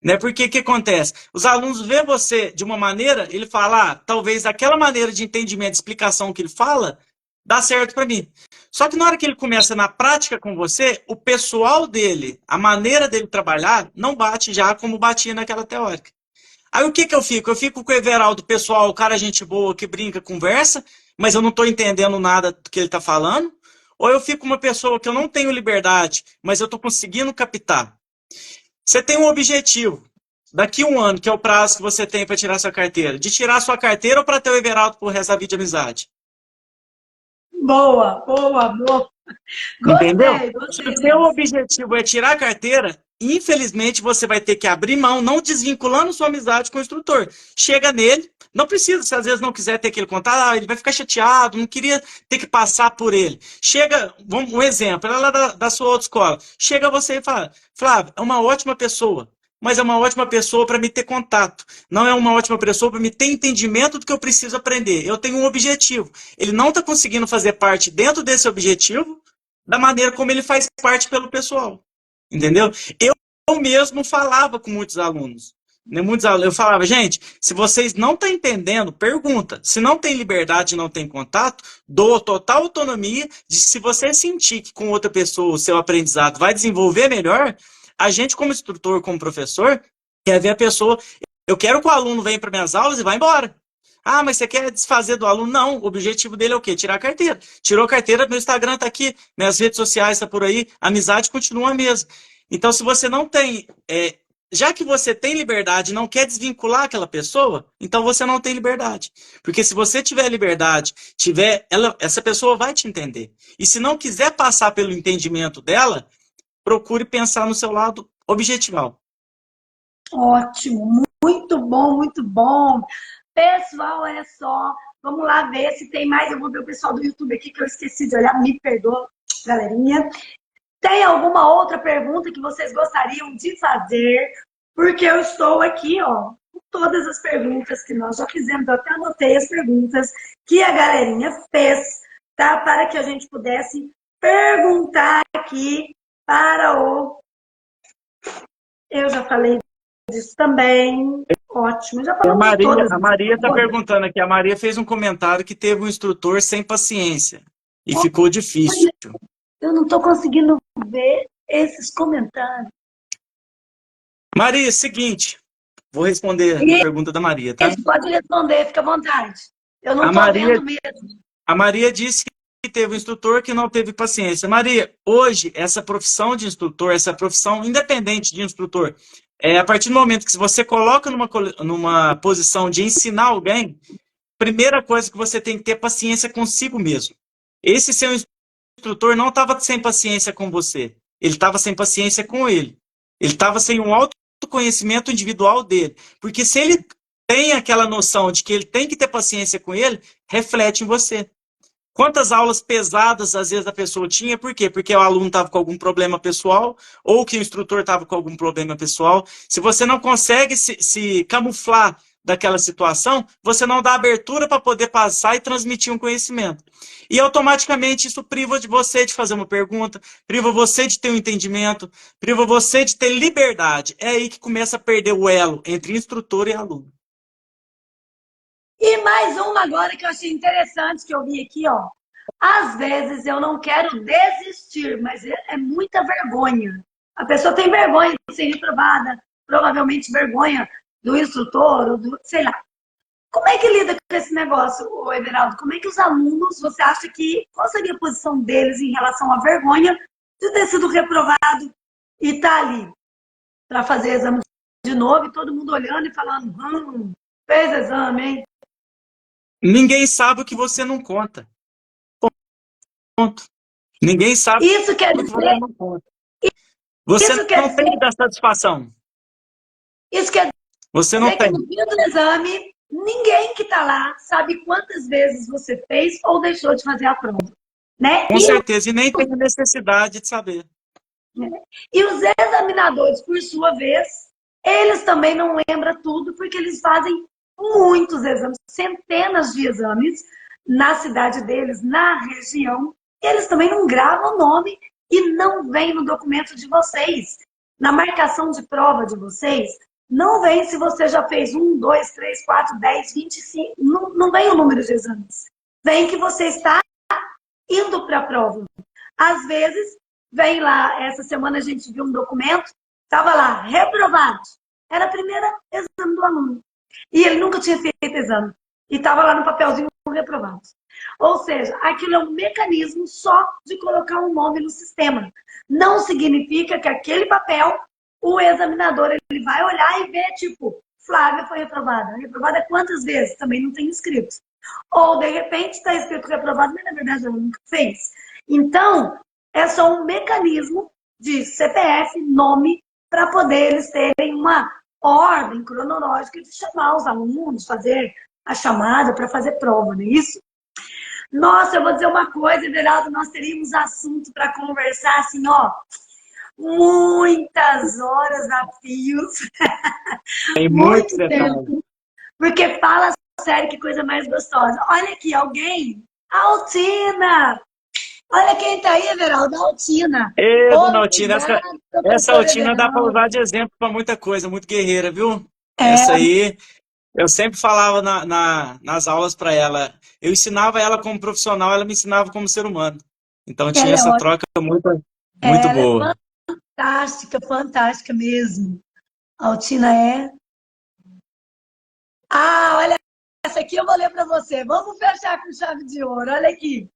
Né? Porque o que acontece? Os alunos veem você de uma maneira, ele fala, talvez aquela maneira de entendimento, de explicação que ele fala, dá certo para mim. Só que na hora que ele começa na prática com você, o pessoal dele, a maneira dele trabalhar, não bate já como batia naquela teórica. Aí o que eu fico? Eu fico com o Everaldo, pessoal, o cara gente boa, que brinca, conversa, mas eu não estou entendendo nada do que ele está falando? Ou eu fico uma pessoa que eu não tenho liberdade, mas eu estou conseguindo captar? Você tem um objetivo, daqui a um ano, que é o prazo que você tem para tirar sua carteira, de tirar sua carteira ou para ter o Everaldo por resto da vida de amizade? Boa. Entendeu? Gostei Se o seu objetivo é tirar a carteira, infelizmente você vai ter que abrir mão, não desvinculando sua amizade com o instrutor. Chega nele, não precisa, se às vezes não quiser ter aquele contato, ele vai ficar chateado, não queria ter que passar por ele. Chega, um exemplo, ela é lá da sua outra escola. Chega você e fala, Flávio, é uma ótima pessoa, mas é uma ótima pessoa para me ter contato. Não é uma ótima pessoa para me ter entendimento do que eu preciso aprender. Eu tenho um objetivo. Ele não está conseguindo fazer parte dentro desse objetivo da maneira como ele faz parte pelo pessoal. entendeu? Eu mesmo falava com muitos alunos. Né? Muitos alunos, eu falava, gente, se vocês não estão entendendo, pergunta. Se não tem liberdade, não tem contato, dou total autonomia de se você sentir que com outra pessoa o seu aprendizado vai desenvolver melhor, a gente como instrutor, como professor, quer ver a pessoa. Eu quero que o aluno venha para minhas aulas e vá embora. Ah, mas você quer desfazer do aluno? Não, o objetivo dele é o quê? Tirar a carteira. Tirou a carteira, meu Instagram está aqui, minhas redes sociais estão por aí, a amizade continua a mesma. Então, se você não tem, já que você tem liberdade e não quer desvincular aquela pessoa, então você não tem liberdade. Porque se você tiver liberdade, essa pessoa vai te entender. E se não quiser passar pelo entendimento dela, procure pensar no seu lado objetival. Ótimo, muito bom, muito bom. Pessoal, olha só, vamos lá ver se tem mais. Eu vou ver o pessoal do YouTube aqui que eu esqueci de olhar, me perdoa, galerinha. Tem alguma outra pergunta que vocês gostariam de fazer? Porque eu estou aqui, ó, com todas as perguntas que nós já fizemos. Eu até anotei as perguntas que a galerinha fez, tá? Para que a gente pudesse perguntar aqui para o... Eu já falei disso também. Ótimo, já falamos de todas. A Maria está perguntando aqui. A Maria fez um comentário que teve um instrutor sem paciência e ficou difícil. Eu não estou conseguindo ver esses comentários. Maria, seguinte, vou responder a pergunta da Maria, tá? Pode responder, fica à vontade. Eu não estou vendo mesmo. A Maria disse que teve um instrutor que não teve paciência. Maria, hoje, essa profissão de instrutor, essa profissão independente de instrutor, a partir do momento que você coloca numa posição de ensinar alguém, primeira coisa que você tem que ter paciência consigo mesmo. Esse seu instrutor não estava sem paciência com você. Ele estava sem paciência com ele. Ele estava sem um autoconhecimento individual dele. Porque se ele tem aquela noção de que ele tem que ter paciência com ele, reflete em você. Quantas aulas pesadas, às vezes, a pessoa tinha? Por quê? Porque o aluno estava com algum problema pessoal ou que o instrutor estava com algum problema pessoal. Se você não consegue se camuflar daquela situação, você não dá abertura para poder passar e transmitir um conhecimento. E automaticamente isso priva de você de fazer uma pergunta, priva você de ter um entendimento, priva você de ter liberdade. É aí que começa a perder o elo entre instrutor e aluno. E mais uma agora que eu achei interessante, que eu vi aqui, ó. Às vezes eu não quero desistir, mas é muita vergonha. A pessoa tem vergonha de ser reprovada, provavelmente vergonha do instrutor, ou do, sei lá. Como é que lida com esse negócio, Everaldo? Como é que os alunos, você acha que, qual seria a posição deles em relação à vergonha de ter sido reprovado e tá ali para fazer exame de novo e todo mundo olhando e falando, fez exame, hein? Ninguém sabe o que você não conta. Ponto. Ninguém sabe isso quer dizer, o que você não conta. Você não tem que dar satisfação. Isso quer você não dizer que no dia do exame, ninguém que está lá sabe quantas vezes você fez ou deixou de fazer a prova. Né? Com certeza, e nem tem necessidade de saber. E os examinadores, por sua vez, eles também não lembram tudo, porque eles fazem muitos exames, centenas de exames na cidade deles, na região. Eles também não gravam o nome e não vem no documento de vocês. Na marcação de prova de vocês, não vem se você já fez 1, 2, 3, 4, 10, 25. Não vem o número de exames. Vem que você está indo para a prova. Às vezes, vem lá, essa semana a gente viu um documento, estava lá, reprovado. Era o primeiro exame do aluno. E ele nunca tinha feito exame. E estava lá no papelzinho reprovado. Ou seja, aquilo é um mecanismo só de colocar um nome no sistema. Não significa que aquele papel, o examinador, ele vai olhar e ver, tipo, Flávia foi reprovada. Reprovada quantas vezes? Também não tem escrito. Ou, de repente, está escrito reprovado, mas na verdade ela nunca fez. Então, é só um mecanismo de CPF, nome, para poder eles terem uma ordem cronológica de chamar os alunos, fazer a chamada para fazer prova, não é isso? Nossa, eu vou dizer uma coisa, Everaldo, nós teríamos assunto para conversar, assim, ó, muitas horas a fios. Tem muito tempo. Porque fala sério, que coisa mais gostosa. Olha aqui, alguém, Altina! Olha quem tá aí, Everaldo, a Altina. Ê, dona Altina, Obrigada, essa professor Altina dá para Everaldo. usar de exemplo para muita coisa, muito guerreira, viu? Essa É, aí, eu sempre falava nas aulas para ela. Eu ensinava ela como profissional, ela me ensinava como ser humano. Então tinha ela é essa ótima. troca muito, muito Ela é boa. fantástica, fantástica mesmo. A Altina é. Ah, olha, essa aqui eu vou ler para você. Vamos fechar com chave de ouro. Olha aqui.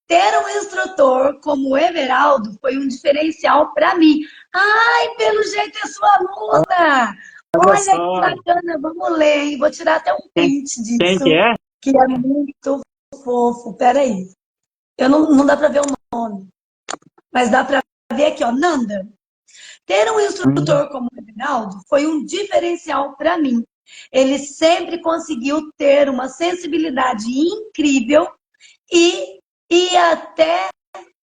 Ter um instrutor como o Everaldo foi um diferencial para mim. Ai, pelo jeito é sua aluna! Olha Olha que só, bacana, vamos ler, hein? Vou tirar até um quem, print quem que disso, é? que é muito fofo. Peraí, eu não dá para ver o nome, mas dá para ver aqui, ó, Nanda. Ter um Hum, instrutor como o Everaldo foi um diferencial para mim. Ele sempre conseguiu ter uma sensibilidade incrível e ia até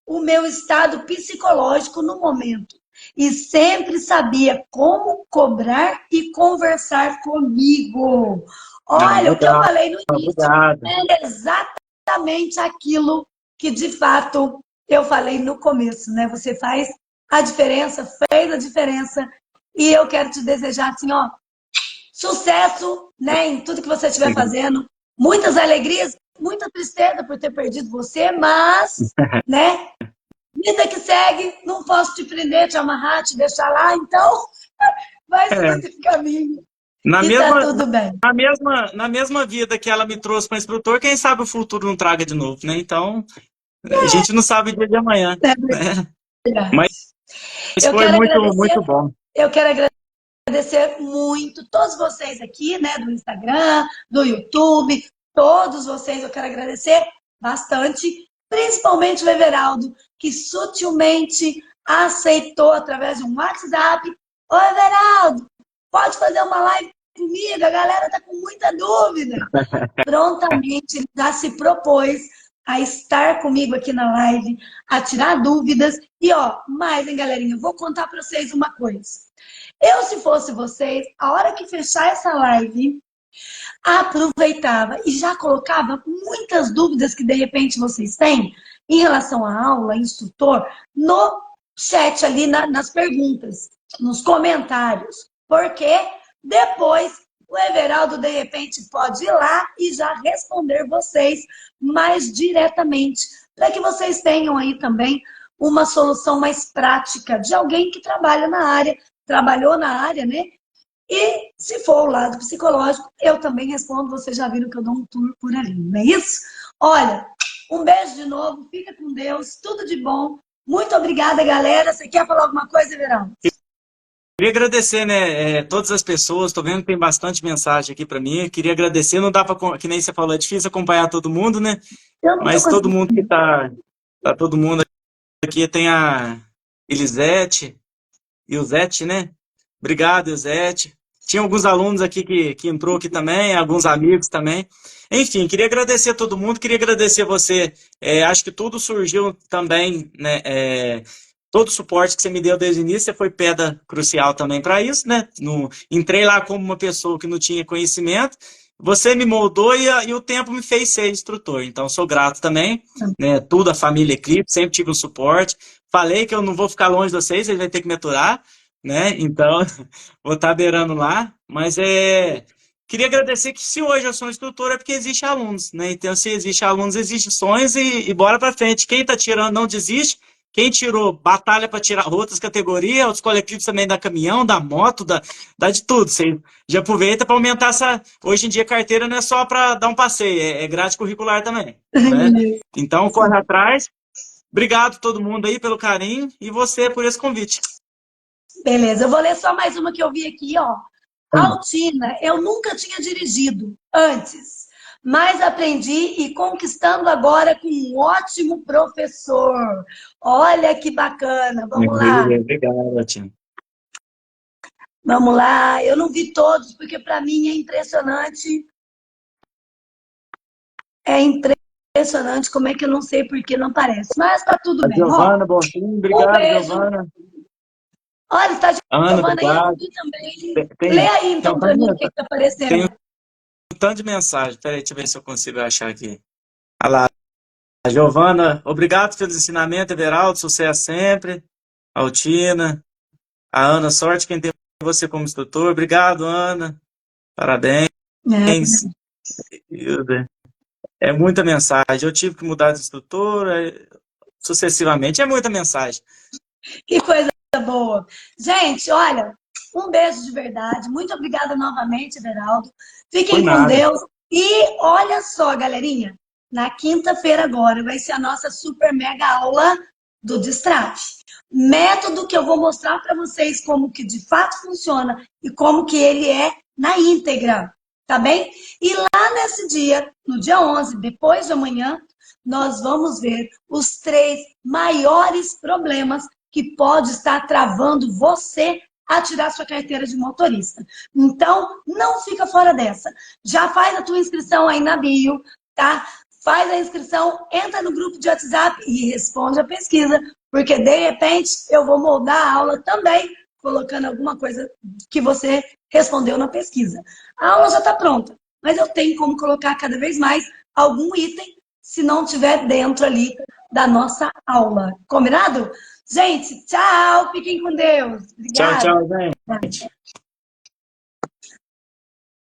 o meu estado psicológico no momento. E sempre sabia como cobrar e conversar comigo. ah, Olha, o que eu legal, falei no início obrigado. é exatamente aquilo que de fato eu falei no começo, né? Você faz a diferença, fez a diferença, e eu quero te desejar assim, ó, sucesso, né, em tudo que você estiver fazendo, muitas alegrias, muita tristeza por ter perdido você, mas, né, vida que segue, não posso te prender, te amarrar, te deixar lá, então vai É, seguir esse caminho na e tá mesma, tudo bem. na mesma vida que ela me trouxe para instrutor, quem sabe o futuro não traga de novo, né? Então, a gente não sabe o dia de amanhã, É né? verdade. Mas Eu foi quero muito, agradecer, muito bom. eu quero agradecer muito todos vocês aqui, né, do Instagram, do YouTube, todos vocês eu quero agradecer bastante, principalmente o Everaldo, que sutilmente aceitou através de um WhatsApp. Ô, Everaldo, pode fazer uma live comigo? A galera tá com muita dúvida. Prontamente ele já se propôs a estar comigo aqui na live, a tirar dúvidas. E ó, mais, hein, galerinha, eu vou contar para vocês uma coisa. Eu, se fosse vocês, a hora que fechar essa live, aproveitava e já colocava muitas dúvidas que de repente vocês têm em relação à aula, instrutor, no chat ali, nas perguntas, nos comentários. Porque depois o Everaldo, de repente, pode ir lá e já responder vocês mais diretamente, para que vocês tenham aí também uma solução mais prática de alguém que trabalha na área, trabalhou na área, né? E se for o lado psicológico, eu também respondo. Vocês já viram que eu dou um tour por ali, não é isso? Olha, um beijo de novo, fica com Deus, tudo de bom. Muito obrigada, galera. Você quer falar alguma coisa, Verão? Queria agradecer, né, todas as pessoas. Estou vendo que tem bastante mensagem aqui para mim. Queria agradecer. Não dá para, que nem você falou, é difícil acompanhar todo mundo, né? Eu não estou Mas todo conseguindo. mundo que tá todo mundo aqui. Tem a Elisete, Ilzete, né? Obrigado, Ilzete. Tinha alguns alunos aqui que entrou aqui também, alguns amigos também. Enfim, queria agradecer a todo mundo, queria agradecer você. Acho que tudo surgiu também, né? Todo o suporte que você me deu desde o início, você foi pedra crucial também para isso, né? Entrei lá como uma pessoa que não tinha conhecimento, você me moldou e o tempo me fez ser instrutor. Então, sou grato também, né? Tudo, a família Eclipse, sempre tive um suporte. Falei que eu não vou ficar longe de vocês, vocês vão ter que me aturar, né? Então, vou estar beirando lá. Mas queria agradecer que se hoje eu sou instrutor é porque existe alunos, né? Então, se existe alunos, existe sonhos e bora para frente. Quem está tirando não desiste. Quem tirou, batalha para tirar outras categorias, outros coletivos também da caminhão, da moto, da de tudo. Você já aproveita para aumentar essa. Hoje em dia, carteira não é só para dar um passeio, é grade curricular também, né? Então, corre atrás. Obrigado a todo mundo aí pelo carinho e você por esse convite. Beleza, eu vou ler só mais uma que eu vi aqui, ó. Altina, eu nunca tinha dirigido antes, mas aprendi e conquistando agora com um ótimo professor. Olha que bacana, vamos lá. Obrigado, Tim. Vamos lá, eu não vi todos, porque para mim é impressionante como é que eu não sei porque não aparece. Mas tá tudo A bem, ó. Giovana, Bonfim, Um obrigado, beijo. Giovana. Olha, está Ana, Giovana aí, eu não obrigado. vi também. Tem, Lê tem, aí tem um então para tanto mim o que de, está tem aparecendo. um tanto de mensagem. Peraí, deixa eu ver se eu consigo achar aqui. Olha lá. Giovana, obrigado pelos ensinamentos, Everaldo, sucesso sempre. Altina, a Ana, sorte quem tem você como instrutor. Obrigado, Ana. Parabéns. É, Hilda. É muita mensagem. Eu tive que mudar de instrutor, sucessivamente. É muita mensagem. que coisa boa. Gente, olha, um beijo de verdade. Muito obrigada novamente, Everaldo. Por Fiquem com nada. Deus. E olha só, galerinha, na quinta-feira agora vai ser a nossa super mega aula do Destrave. Método que eu vou mostrar para vocês como que de fato funciona e como que ele é na íntegra, tá bem? E lá nesse dia, no dia 11, depois de amanhã, nós vamos ver os 3 maiores problemas que pode estar travando você a tirar sua carteira de motorista. Então, não fica fora dessa. Já faz a tua inscrição aí na bio, tá? Faz a inscrição, entra no grupo de WhatsApp e responde a pesquisa, porque de repente eu vou moldar a aula também, colocando alguma coisa que você respondeu na pesquisa. A aula já está pronta, mas eu tenho como colocar cada vez mais algum item se não tiver dentro ali da nossa aula. Combinado? Gente, tchau, fiquem com Deus. Tchau, Obrigada. tchau, gente.